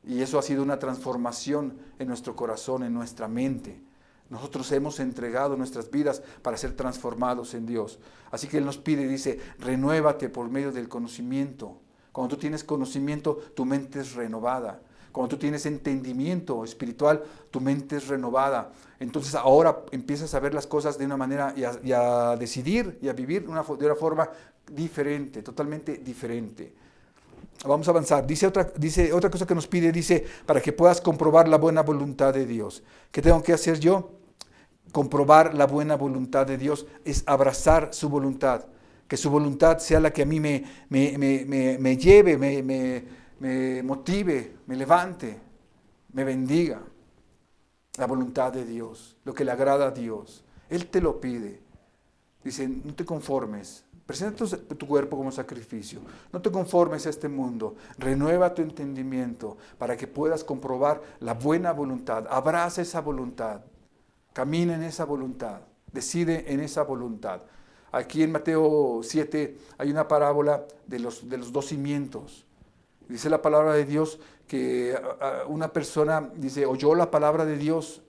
Y eso ha sido una transformación en nuestro corazón, en nuestra mente. Nosotros hemos entregado nuestras vidas para ser transformados en Dios. Así que Él nos pide, dice, renuévate por medio del conocimiento. Cuando tú tienes conocimiento, tu mente es renovada. Cuando tú tienes entendimiento espiritual, tu mente es renovada. Entonces ahora empiezas a ver las cosas de una manera y a decidir y a vivir de una forma diferente, totalmente diferente. Vamos a avanzar. Dice otra cosa que nos pide, dice, para que puedas comprobar la buena voluntad de Dios. ¿Qué tengo que hacer yo? Comprobar la buena voluntad de Dios es abrazar su voluntad. Que su voluntad sea la que a mí me lleve, me motive, me levante, me bendiga. La voluntad de Dios, lo que le agrada a Dios. Él te lo pide. Dice, no te conformes. Presenta tu cuerpo como sacrificio. No te conformes a este mundo. Renueva tu entendimiento para que puedas comprobar la buena voluntad. Abraza esa voluntad. Camina en esa voluntad. Decide en esa voluntad. Aquí en Mateo 7 hay una parábola de los dos cimientos. Dice la palabra de Dios que una persona oyó la palabra de Dios.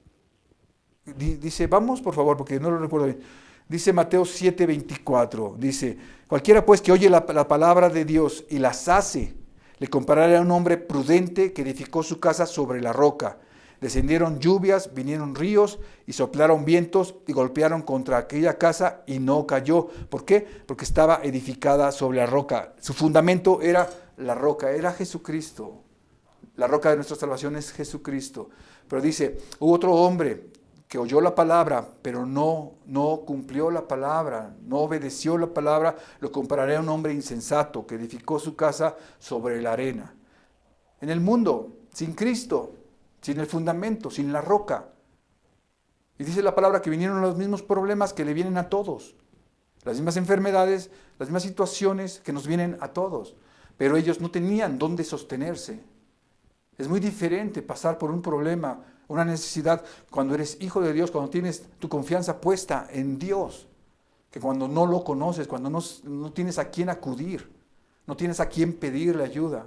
Dice, vamos por favor, porque no lo recuerdo bien. Dice Mateo 7:24, dice, cualquiera pues que oye la palabra de Dios y las hace, le compararé a un hombre prudente que edificó su casa sobre la roca. Descendieron lluvias, vinieron ríos y soplaron vientos y golpearon contra aquella casa y no cayó. ¿Por qué? Porque estaba edificada sobre la roca. Su fundamento era la roca, era Jesucristo. La roca de nuestra salvación es Jesucristo. Pero dice, hubo otro hombre que oyó la palabra, pero no cumplió la palabra, no obedeció la palabra, lo compararé a un hombre insensato que edificó su casa sobre la arena. En el mundo, sin Cristo, sin el fundamento, sin la roca. Y dice la palabra que vinieron los mismos problemas que le vienen a todos. Las mismas enfermedades, las mismas situaciones que nos vienen a todos. Pero ellos no tenían dónde sostenerse. Es muy diferente pasar por un problema, una necesidad, cuando eres hijo de Dios, cuando tienes tu confianza puesta en Dios, que cuando no lo conoces, cuando no tienes a quién acudir, no tienes a quién pedirle ayuda.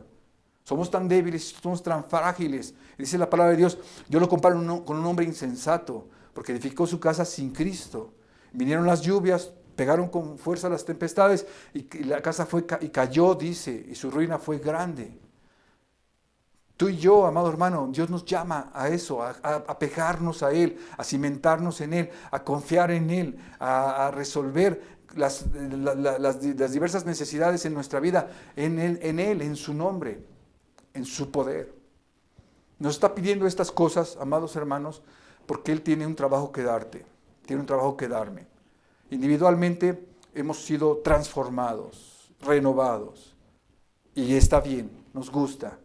Somos tan débiles, somos tan frágiles. Y dice la palabra de Dios, yo lo comparo con un hombre insensato, porque edificó su casa sin Cristo. Vinieron las lluvias, pegaron con fuerza las tempestades, y la casa cayó, dice, y su ruina fue grande. Tú y yo, amado hermano, Dios nos llama a eso, a pegarnos a Él, a cimentarnos en Él, a confiar en Él, a resolver las diversas necesidades en nuestra vida, en Él, en su nombre, en su poder. Nos está pidiendo estas cosas, amados hermanos, porque Él tiene un trabajo que darte, tiene un trabajo que darme. Individualmente hemos sido transformados, renovados, y está bien, nos gusta.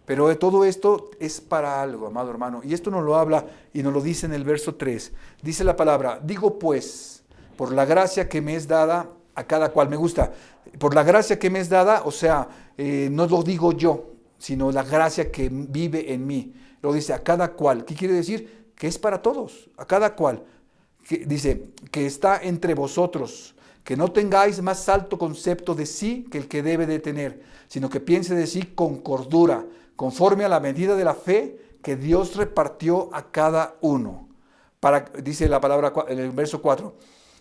Pero de todo esto es para algo, amado hermano. Y esto nos lo habla y nos lo dice en el verso 3. Dice la palabra, digo pues, por la gracia que me es dada a cada cual. Me gusta, por la gracia que me es dada, o sea, no lo digo yo, sino la gracia que vive en mí. Lo dice a cada cual. ¿Qué quiere decir? Que es para todos, a cada cual. Dice, que está entre vosotros, que no tengáis más alto concepto de sí que el que debe de tener, sino que piense de sí con cordura, conforme a la medida de la fe que Dios repartió a cada uno. Dice la palabra en el verso 4,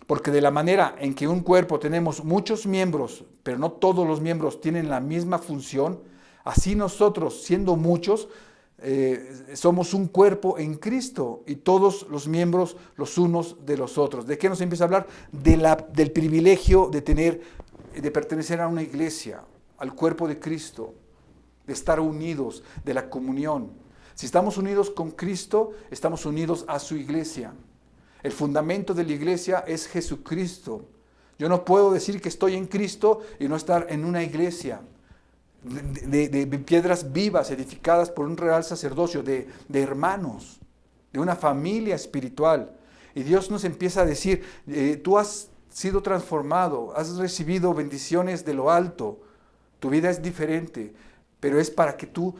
porque de la manera en que un cuerpo tenemos muchos miembros, pero no todos los miembros tienen la misma función, así nosotros, siendo muchos, somos un cuerpo en Cristo y todos los miembros los unos de los otros. ¿De qué nos empieza a hablar? Del privilegio de pertenecer a una iglesia, al cuerpo de Cristo, de estar unidos, de la comunión. Si estamos unidos con Cristo, estamos unidos a su iglesia. El fundamento de la iglesia es Jesucristo. Yo no puedo decir que estoy en Cristo y no estar en una iglesia de piedras vivas, edificadas por un real sacerdocio, de hermanos, de una familia espiritual. Y Dios nos empieza a decir, tú has sido transformado, has recibido bendiciones de lo alto, tu vida es diferente, pero es para que tú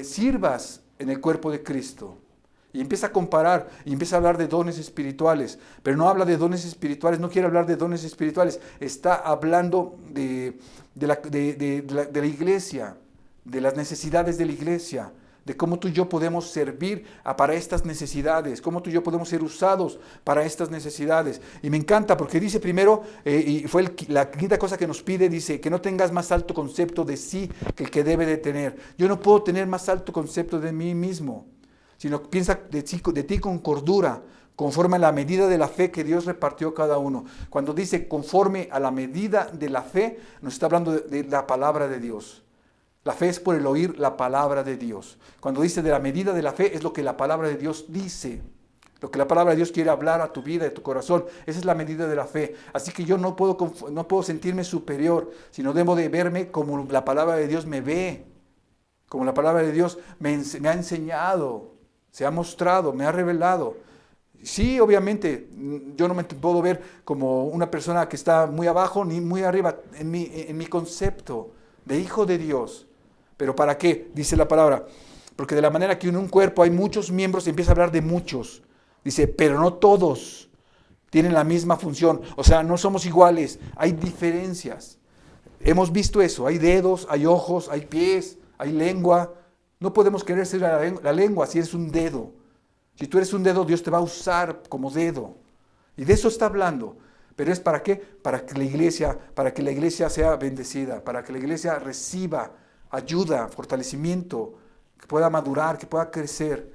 sirvas en el cuerpo de Cristo. Y empieza a comparar, y empieza a hablar de dones espirituales, pero no habla de dones espirituales, no quiere hablar de dones espirituales, está hablando de la iglesia, de las necesidades de la iglesia, de cómo tú y yo podemos servir para estas necesidades, cómo tú y yo podemos ser usados para estas necesidades. Y me encanta porque dice primero, y fue la quinta cosa que nos pide, dice que no tengas más alto concepto de sí que el que debe de tener. Yo no puedo tener más alto concepto de mí mismo, sino piensa de ti con cordura, conforme a la medida de la fe que Dios repartió a cada uno. Cuando dice conforme a la medida de la fe, nos está hablando de la palabra de Dios. La fe es por el oír la palabra de Dios. Cuando dice de la medida de la fe, es lo que la palabra de Dios dice. Lo que la palabra de Dios quiere hablar a tu vida, a tu corazón. Esa es la medida de la fe. Así que yo no puedo sentirme superior, sino debo de verme como la palabra de Dios me ve. Como la palabra de Dios me ha enseñado, se ha mostrado, me ha revelado. Sí, obviamente, yo no me puedo ver como una persona que está muy abajo ni muy arriba en mi concepto de hijo de Dios. ¿Pero para qué? Dice la palabra. Porque de la manera que en un cuerpo hay muchos miembros, empieza a hablar de muchos. Dice, pero no todos tienen la misma función. O sea, no somos iguales, hay diferencias. Hemos visto eso, hay dedos, hay ojos, hay pies, hay lengua. No podemos querer ser la lengua si eres un dedo. Si tú eres un dedo, Dios te va a usar como dedo. Y de eso está hablando. ¿Pero es para qué? Para que la iglesia sea bendecida, para que la iglesia reciba ayuda, fortalecimiento, que pueda madurar, que pueda crecer.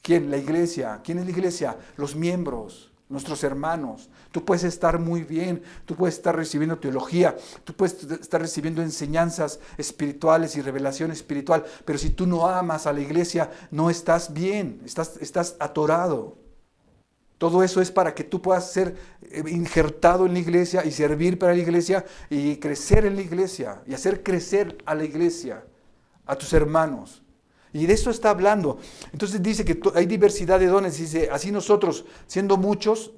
¿Quién? La iglesia. ¿Quién es la iglesia? Los miembros, nuestros hermanos. Tú puedes estar muy bien, tú puedes estar recibiendo teología, tú puedes estar recibiendo enseñanzas espirituales y revelación espiritual, pero si tú no amas a la iglesia, no estás bien, estás atorado. Todo eso es para que tú puedas ser injertado en la iglesia y servir para la iglesia y crecer en la iglesia y hacer crecer a la iglesia, a tus hermanos. Y de eso está hablando. Entonces dice que hay diversidad de dones. Dice, así nosotros, siendo muchos,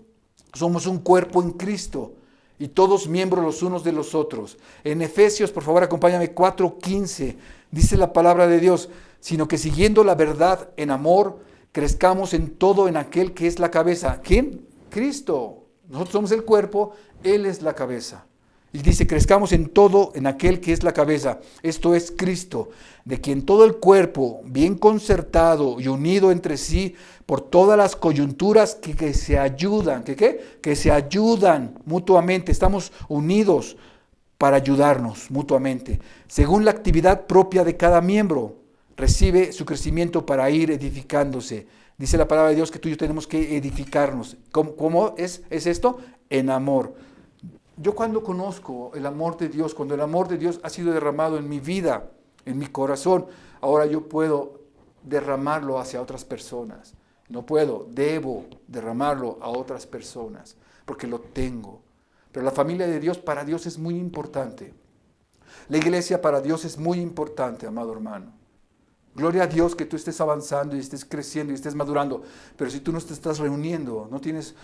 somos un cuerpo en Cristo y todos miembros los unos de los otros. En Efesios, por favor, acompáñame, 4:15, dice la palabra de Dios, sino que siguiendo la verdad en amor, crezcamos en todo en aquel que es la cabeza. ¿Quién? Cristo. Nosotros somos el cuerpo, Él es la cabeza. Y dice, crezcamos en todo en aquel que es la cabeza. Esto es Cristo, de quien todo el cuerpo, bien concertado y unido entre sí, por todas las coyunturas que se ayudan. ¿Qué? Que se ayudan mutuamente. Estamos unidos para ayudarnos mutuamente. Según la actividad propia de cada miembro, recibe su crecimiento para ir edificándose. Dice la palabra de Dios que tú y yo tenemos que edificarnos. ¿Cómo es esto? En amor. Yo cuando conozco el amor de Dios, cuando el amor de Dios ha sido derramado en mi vida, en mi corazón, ahora yo puedo derramarlo hacia otras personas. No puedo, debo derramarlo a otras personas, porque lo tengo. Pero la familia de Dios para Dios es muy importante. La iglesia para Dios es muy importante, amado hermano. Gloria a Dios que tú estés avanzando y estés creciendo y estés madurando, pero si tú no te estás reuniendo, no tienes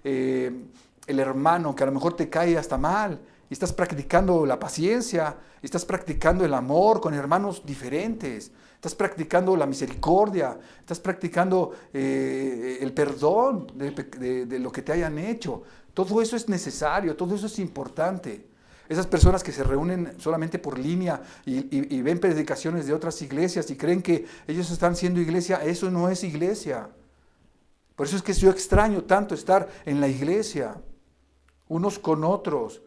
el hermano que a lo mejor te cae hasta mal y estás practicando la paciencia, y estás practicando el amor con hermanos diferentes, estás practicando la misericordia, estás practicando el perdón de lo que te hayan hecho. Todo eso es necesario, todo eso es importante. Esas personas que se reúnen solamente por línea y ven predicaciones de otras iglesias y creen que ellos están siendo iglesia, eso no es iglesia. Por eso es que yo extraño tanto estar en la iglesia, unos con otros.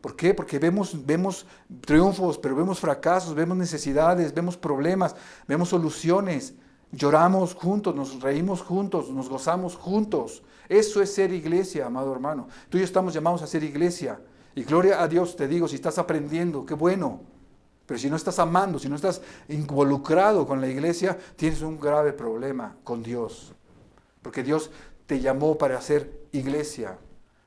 ¿Por qué? Porque vemos triunfos, pero vemos fracasos, vemos necesidades, vemos problemas, vemos soluciones. Lloramos juntos, nos reímos juntos, nos gozamos juntos. Eso es ser iglesia, amado hermano. Tú y yo estamos llamados a ser iglesia. Y gloria a Dios, te digo, si estás aprendiendo, qué bueno. Pero si no estás amando, si no estás involucrado con la iglesia, tienes un grave problema con Dios. Porque Dios te llamó para ser iglesia.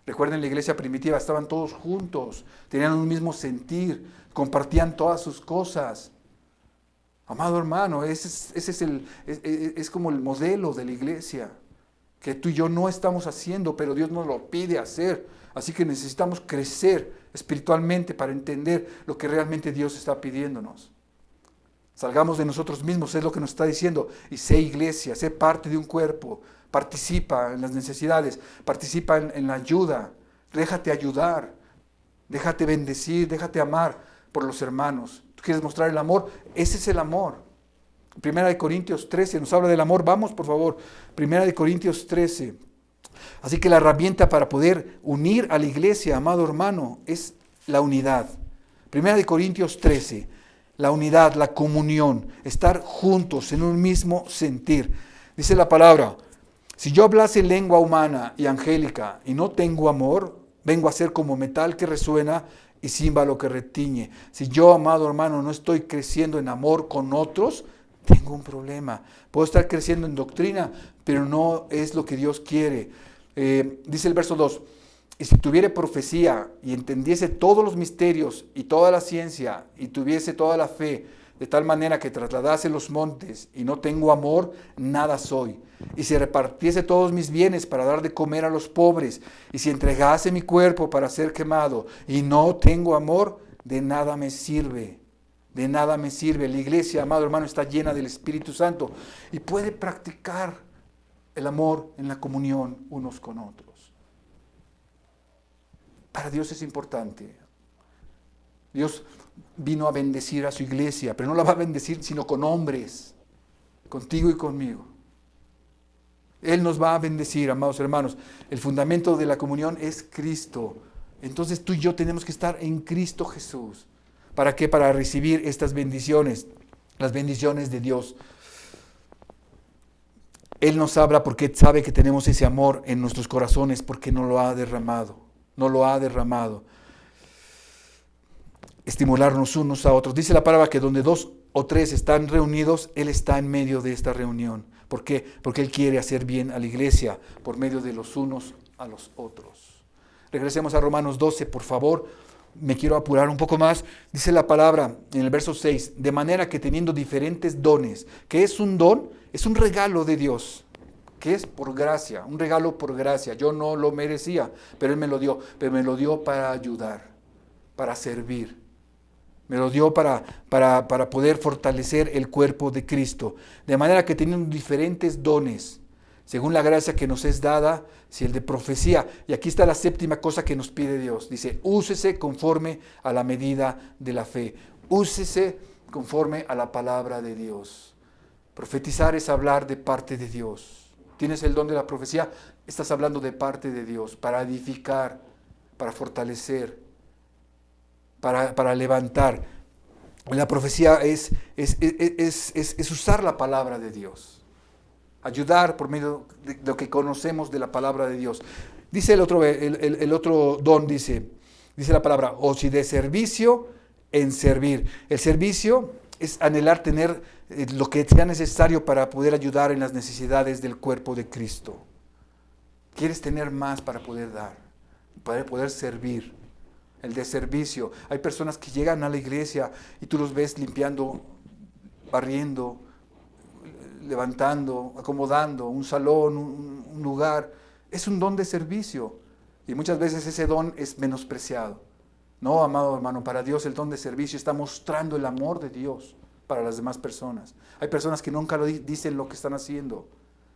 Recuerden, la iglesia primitiva estaban todos juntos, tenían un mismo sentir, compartían todas sus cosas. Amado hermano, ese es como el modelo de la iglesia, que tú y yo no estamos haciendo, pero Dios nos lo pide hacer. Así que necesitamos crecer espiritualmente para entender lo que realmente Dios está pidiéndonos. Salgamos de nosotros mismos, es lo que nos está diciendo, y sé iglesia, sé parte de un cuerpo, participa en las necesidades, participa en la ayuda, déjate ayudar, déjate bendecir, déjate amar por los hermanos. ¿Tú quieres mostrar el amor? Ese es el amor. Primera de Corintios 13 nos habla del amor. Vamos, por favor. Primera de Corintios 13. Así que la herramienta para poder unir a la iglesia, amado hermano, es la unidad. Primera de Corintios 13. La unidad, la comunión, estar juntos en un mismo sentir. Dice la palabra: si yo hablase lengua humana y angélica y no tengo amor, vengo a ser como metal que resuena y címbalo que retiñe. Si yo, amado hermano, no estoy creciendo en amor con otros, tengo un problema. Puedo estar creciendo en doctrina, pero no es lo que Dios quiere. Dice el verso 2, y si tuviere profecía y entendiese todos los misterios y toda la ciencia y tuviese toda la fe, de tal manera que trasladase los montes y no tengo amor, nada soy. Y si repartiese todos mis bienes para dar de comer a los pobres, y si entregase mi cuerpo para ser quemado y no tengo amor, de nada me sirve. De nada me sirve. La iglesia, amado hermano, está llena del Espíritu Santo y puede practicar el amor en la comunión unos con otros. Para Dios es importante. Dios vino a bendecir a su iglesia, pero no la va a bendecir sino con hombres, contigo y conmigo. Él nos va a bendecir, amados hermanos. El fundamento de la comunión es Cristo. Entonces tú y yo tenemos que estar en Cristo Jesús. ¿Para qué? Para recibir estas bendiciones, las bendiciones de Dios. Él nos habla porque sabe que tenemos ese amor en nuestros corazones, porque no lo ha derramado, Estimularnos unos a otros. Dice la palabra que donde 2 o 3 están reunidos, Él está en medio de esta reunión. ¿Por qué? Porque Él quiere hacer bien a la iglesia por medio de los unos a los otros. Regresemos a Romanos 12, por favor. Me quiero apurar un poco más. Dice la palabra en el verso 6, de manera que teniendo diferentes dones. ¿Qué es un don? Es un regalo de Dios, que es por gracia, un regalo por gracia. Yo no lo merecía, pero Él me lo dio, pero me lo dio para ayudar, para servir. Me lo dio para poder fortalecer el cuerpo de Cristo. De manera que teniendo diferentes dones, según la gracia que nos es dada, si el de profecía. Y aquí está la séptima cosa que nos pide Dios. Dice, úsese conforme a la medida de la fe. Úsese conforme a la palabra de Dios. Profetizar es hablar de parte de Dios. ¿Tienes el don de la profecía? Estás hablando de parte de Dios, para edificar, para fortalecer, para levantar. La profecía es usar la palabra de Dios. Ayudar por medio de lo que conocemos de la palabra de Dios. Dice el otro don, dice la palabra, o si de servicio, en servir. El servicio es anhelar tener lo que sea necesario para poder ayudar en las necesidades del cuerpo de Cristo. Quieres tener más para poder dar, para poder servir. El de servicio. Hay personas que llegan a la iglesia y tú los ves limpiando, barriendo, levantando, acomodando un salón, un lugar. Es un don de servicio y muchas veces ese don es menospreciado. No, amado hermano, para Dios el don de servicio está mostrando el amor de Dios para las demás personas. Hay personas que nunca dicen lo que están haciendo,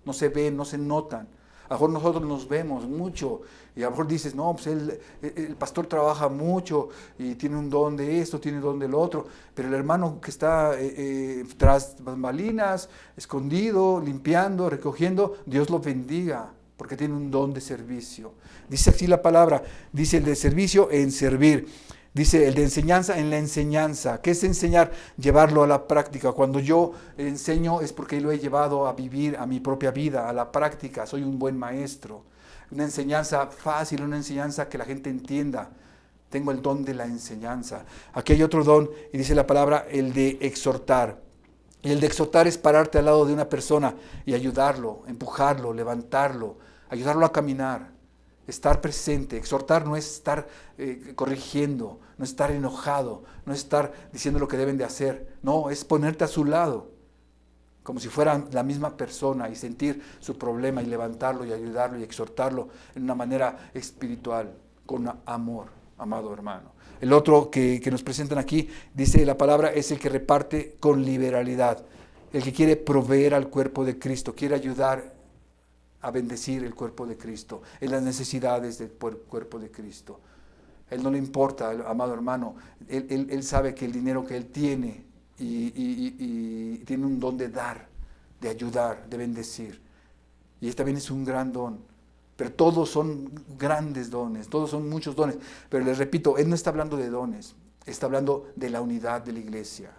no se ven, no se notan. A lo mejor nosotros nos vemos mucho y a lo mejor dices, no, pues el pastor trabaja mucho y tiene un don de esto, tiene un don del otro, pero el hermano que está tras bambalinas, escondido, limpiando, recogiendo, Dios lo bendiga porque tiene un don de servicio. Dice así la palabra, dice el de servicio en servir. Dice el de enseñanza en la enseñanza. ¿Qué es enseñar? Llevarlo a la práctica. Cuando yo enseño es porque lo he llevado a vivir a mi propia vida, a la práctica. Soy un buen maestro. Una enseñanza fácil, una enseñanza que la gente entienda. Tengo el don de la enseñanza. Aquí hay otro don y dice la palabra, el de exhortar. Y el de exhortar es pararte al lado de una persona y ayudarlo, empujarlo, levantarlo, ayudarlo a caminar. Estar presente, exhortar no es estar corrigiendo, no es estar enojado, no es estar diciendo lo que deben de hacer, no, es ponerte a su lado, como si fueran la misma persona y sentir su problema y levantarlo y ayudarlo y exhortarlo en una manera espiritual, con amor, amado hermano. El otro que nos presentan aquí, dice la palabra, es el que reparte con liberalidad, el que quiere proveer al cuerpo de Cristo, quiere ayudar a bendecir el cuerpo de Cristo, en las necesidades del cuerpo de Cristo. Él no le importa, amado hermano, él sabe que el dinero que él tiene y tiene un don de dar, de ayudar, de bendecir. Y este también es un gran don. Pero todos son grandes dones, todos son muchos dones. Pero les repito, él no está hablando de dones, está hablando de la unidad de la iglesia,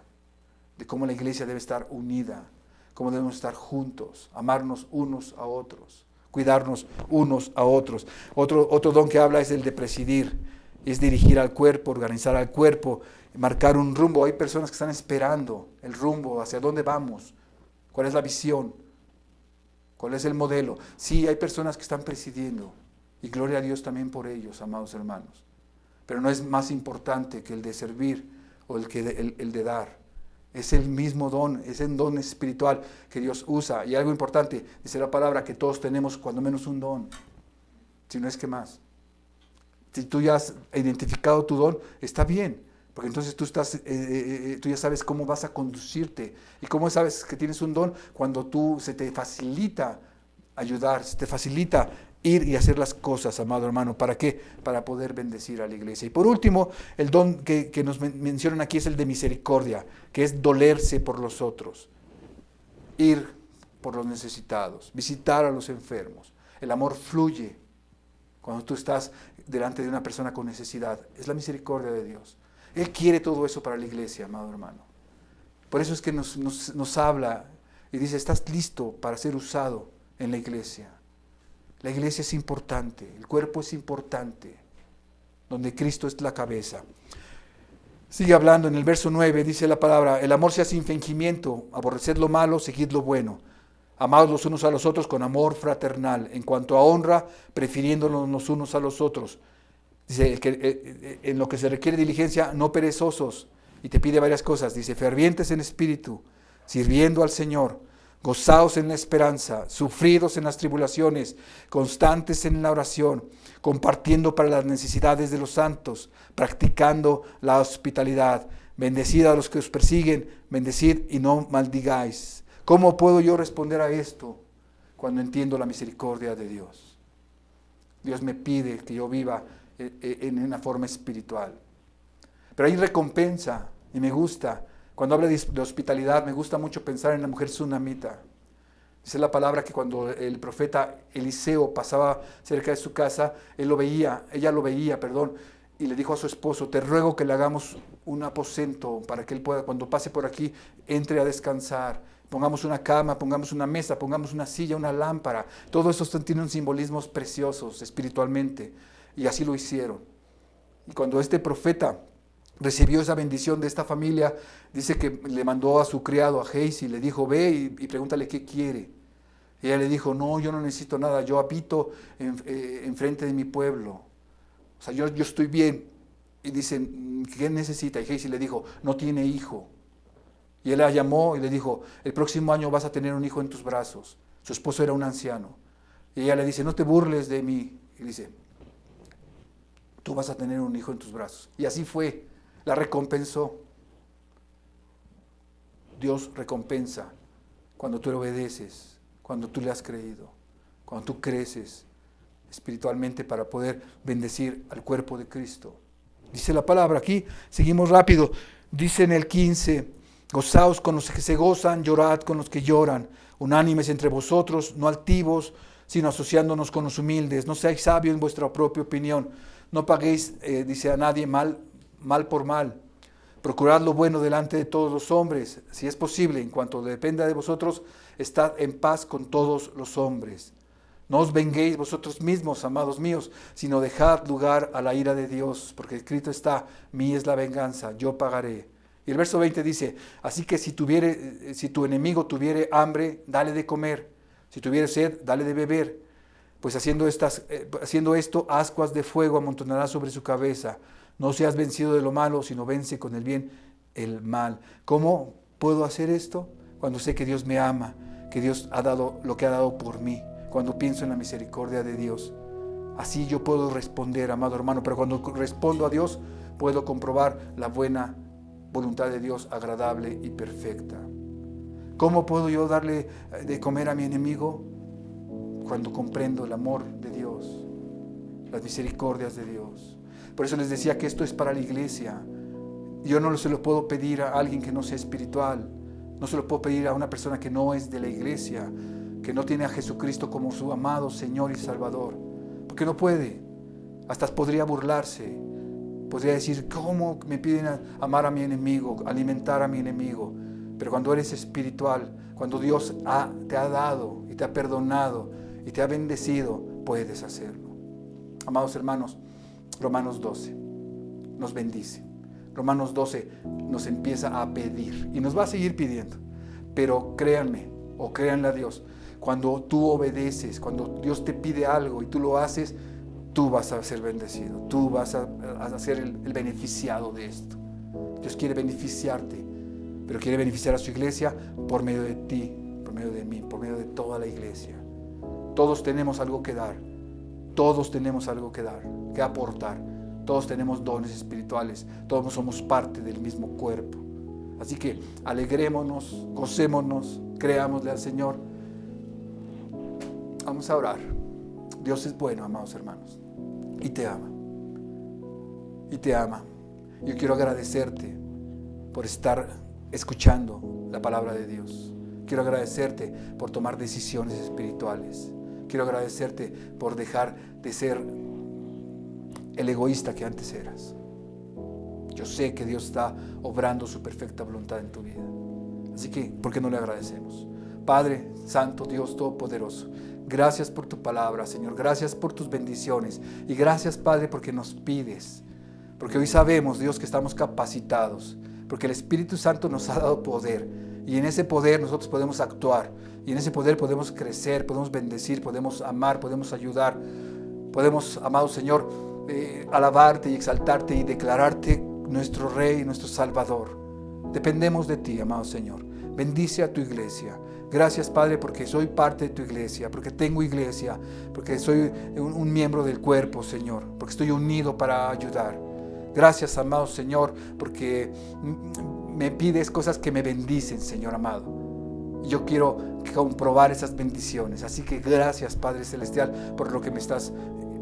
de cómo la iglesia debe estar unida, cómo debemos estar juntos, amarnos unos a otros, cuidarnos unos a otros. Otro don que habla es el de presidir, es dirigir al cuerpo, organizar al cuerpo, marcar un rumbo. Hay personas que están esperando el rumbo, hacia dónde vamos, cuál es la visión, cuál es el modelo. Sí, hay personas que están presidiendo y gloria a Dios también por ellos, amados hermanos. Pero no es más importante que el de servir o el de dar. Es el mismo don, es el don espiritual que Dios usa. Y algo importante, dice la palabra, que todos tenemos cuando menos un don, si no es que más. Si tú ya has identificado tu don, está bien, porque entonces tú ya sabes cómo vas a conducirte. ¿Y cómo sabes que tienes un don? Cuando se te facilita ayudar, se te facilita ir y hacer las cosas, amado hermano. ¿Para qué? Para poder bendecir a la iglesia. Y por último, el don que nos mencionan aquí es el de misericordia, que es dolerse por los otros, ir por los necesitados, visitar a los enfermos. El amor fluye cuando tú estás delante de una persona con necesidad. Es la misericordia de Dios. Él quiere todo eso para la iglesia, amado hermano. Por eso es que nos habla y dice, estás listo para ser usado en la iglesia. La iglesia es importante, el cuerpo es importante, donde Cristo es la cabeza. Sigue hablando en el verso 9, dice la palabra, el amor sea sin fingimiento, aborreced lo malo, seguid lo bueno. Amados los unos a los otros con amor fraternal, en cuanto a honra, prefiriéndonos los unos a los otros. Dice, en lo que se requiere diligencia, no perezosos, y te pide varias cosas. Dice, fervientes en espíritu, sirviendo al Señor, gozaos en la esperanza, sufridos en las tribulaciones, constantes en la oración, compartiendo para las necesidades de los santos, practicando la hospitalidad. Bendecid a los que os persiguen, bendecid y no maldigáis. ¿Cómo puedo yo responder a esto cuando entiendo la misericordia de Dios? Dios me pide que yo viva en una forma espiritual. Pero hay recompensa y me gusta. Cuando habla de hospitalidad, me gusta mucho pensar en la mujer sunamita. Esa es la palabra que cuando el profeta Eliseo pasaba cerca de su casa, ella lo veía, y le dijo a su esposo, te ruego que le hagamos un aposento para que él pueda, cuando pase por aquí, entre a descansar. Pongamos una cama, pongamos una mesa, pongamos una silla, una lámpara. Todo eso tiene simbolismos preciosos espiritualmente. Y así lo hicieron. Y cuando este profeta recibió esa bendición de esta familia, dice que le mandó a su criado, a Gehazi, le dijo, ve y pregúntale qué quiere. Y ella le dijo, no, yo no necesito nada, yo habito enfrente de mi pueblo. O sea, yo estoy bien. Y dicen, ¿qué necesita? Y Gehazi le dijo, no tiene hijo. Y él la llamó y le dijo, el próximo año vas a tener un hijo en tus brazos. Su esposo era un anciano. Y ella le dice, no te burles de mí. Y dice, tú vas a tener un hijo en tus brazos. Y así fue, la recompensó. Dios recompensa cuando tú le obedeces, cuando tú le has creído, cuando tú creces espiritualmente para poder bendecir al cuerpo de Cristo. Dice la palabra aquí, seguimos rápido, dice en el 15, gozaos con los que se gozan, llorad con los que lloran, unánimes entre vosotros, no altivos, sino asociándonos con los humildes, no seáis sabios en vuestra propia opinión, no paguéis, dice a nadie mal por mal, procurad lo bueno delante de todos los hombres, si es posible, en cuanto dependa de vosotros, estad en paz con todos los hombres. No os venguéis vosotros mismos, amados míos, sino dejad lugar a la ira de Dios, porque escrito está, mía es la venganza, yo pagaré. Y el verso 20 dice, así que si tu enemigo tuviere hambre, dale de comer, si tuviere sed, dale de beber, pues haciendo esto, ascuas de fuego amontonará sobre su cabeza. No seas vencido de lo malo, sino vence con el bien el mal. ¿Cómo puedo hacer esto? Cuando sé que Dios me ama, que Dios ha dado lo que ha dado por mí. Cuando pienso en la misericordia de Dios, así yo puedo responder, amado hermano, pero cuando respondo a Dios, puedo comprobar la buena voluntad de Dios, agradable y perfecta. ¿Cómo puedo yo darle de comer a mi enemigo? Cuando comprendo el amor de Dios, las misericordias de Dios. Por eso les decía que esto es para la iglesia. Yo no se lo puedo pedir a alguien que no sea espiritual, no se lo puedo pedir a una persona que no es de la iglesia, que no tiene a Jesucristo como su amado Señor y Salvador, porque no puede, hasta podría burlarse, podría decir, ¿cómo me piden amar a mi enemigo, alimentar a mi enemigo? Pero cuando eres espiritual, cuando Dios te ha dado y te ha perdonado y te ha bendecido, puedes hacerlo. Amados hermanos, Romanos 12 nos bendice. Romanos 12 nos empieza a pedir y nos va a seguir pidiendo, pero créanme o créanle a Dios, cuando tú obedeces, cuando Dios te pide algo y tú lo haces, tú vas a ser bendecido, tú vas a ser el beneficiado de esto. Dios quiere beneficiarte, pero quiere beneficiar a su iglesia por medio de ti, por medio de mí, por medio de toda la iglesia. Todos tenemos algo que dar, todos tenemos algo que dar, que aportar, todos tenemos dones espirituales, todos somos parte del mismo cuerpo. Así que alegrémonos, gocémonos, creámosle al Señor. Vamos a orar. Dios es bueno, amados hermanos, y te ama. Y te ama. Yo quiero agradecerte por estar escuchando la palabra de Dios. Quiero agradecerte por tomar decisiones espirituales. Quiero agradecerte por dejar de ser el egoísta que antes eras. Yo sé que Dios está obrando su perfecta voluntad en tu vida. Así que, ¿por qué no le agradecemos? Padre Santo, Dios Todopoderoso, gracias por tu palabra, Señor. Gracias por tus bendiciones. Y gracias, Padre, porque nos pides. Porque hoy sabemos, Dios, que estamos capacitados. Porque el Espíritu Santo nos ha dado poder. Y en ese poder nosotros podemos actuar. Y en ese poder podemos crecer, podemos bendecir, podemos amar, podemos ayudar. Podemos, amado Señor, alabarte y exaltarte y declararte nuestro Rey, nuestro Salvador. Dependemos de ti, amado Señor. Bendice a tu iglesia. Gracias, Padre, porque soy parte de tu iglesia, porque tengo iglesia, porque soy un miembro del cuerpo, Señor, porque estoy unido para ayudar. Gracias, amado Señor, porque me pides cosas que me bendicen, Señor amado. Y yo quiero comprobar esas bendiciones. Así que gracias, Padre Celestial, por lo que me estás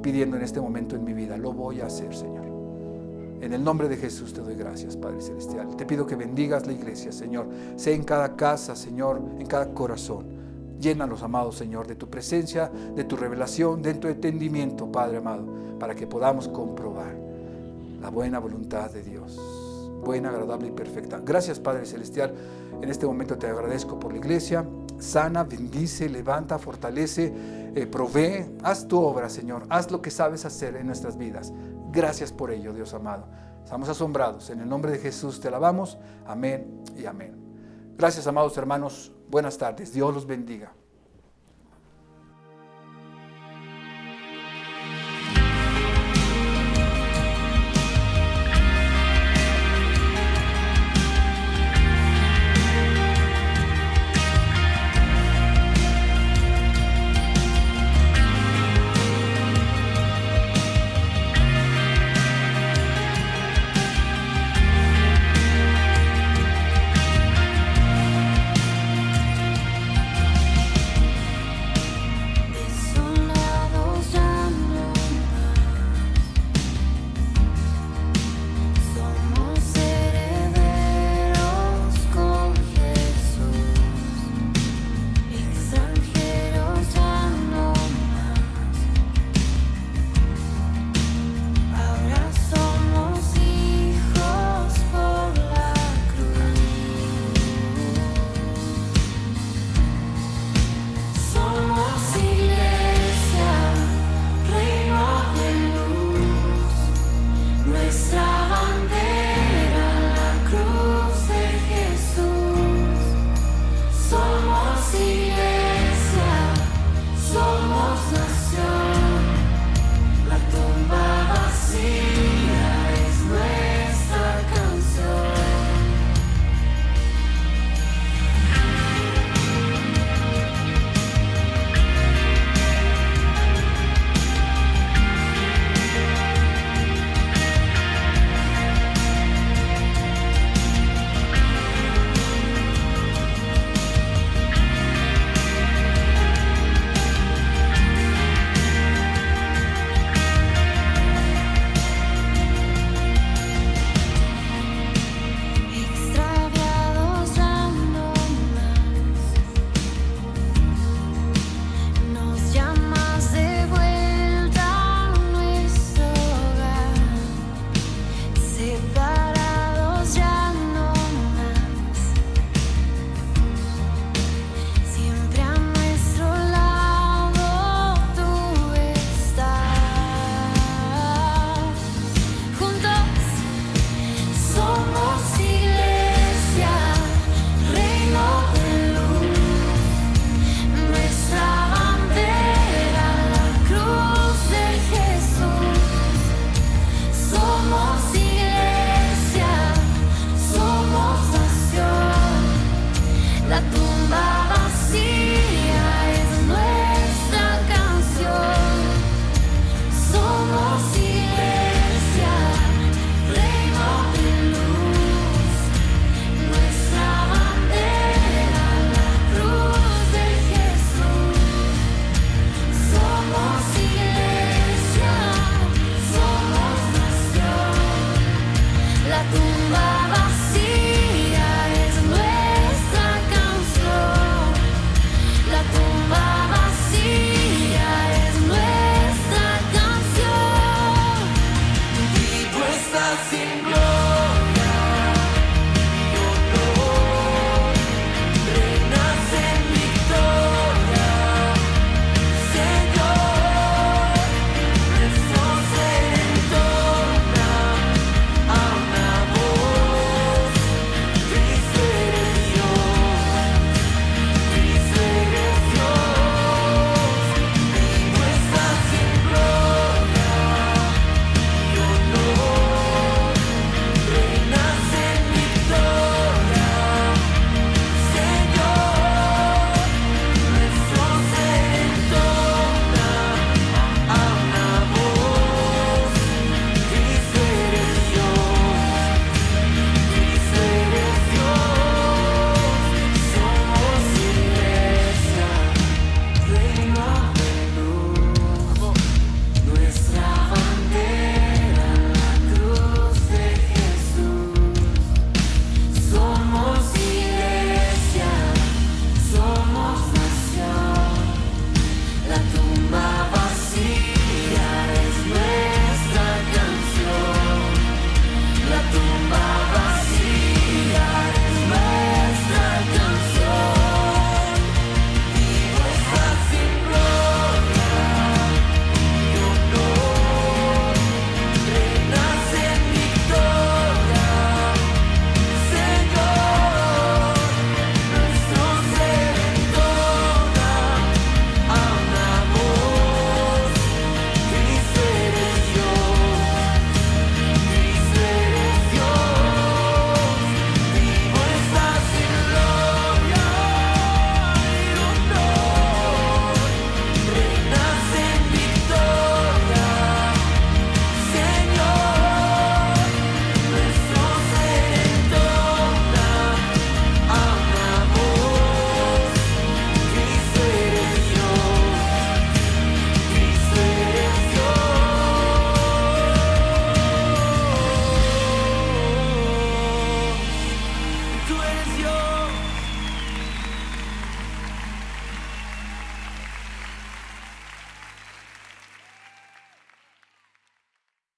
pidiendo en este momento en mi vida. Lo voy a hacer, Señor. En el nombre de Jesús te doy gracias, Padre Celestial. Te pido que bendigas la iglesia, Señor. Sea en cada casa, Señor, en cada corazón. Llénalos, amado Señor, de tu presencia, de tu revelación, de tu entendimiento, Padre amado, para que podamos comprobar la buena voluntad de Dios. Buena, agradable y perfecta. Gracias, Padre Celestial. En este momento te agradezco por la iglesia. Sana, bendice, levanta, fortalece, provee. Haz tu obra, Señor. Haz lo que sabes hacer en nuestras vidas. Gracias por ello, Dios amado. Estamos asombrados. En el nombre de Jesús te alabamos. Amén y amén. Gracias, amados hermanos. Buenas tardes. Dios los bendiga.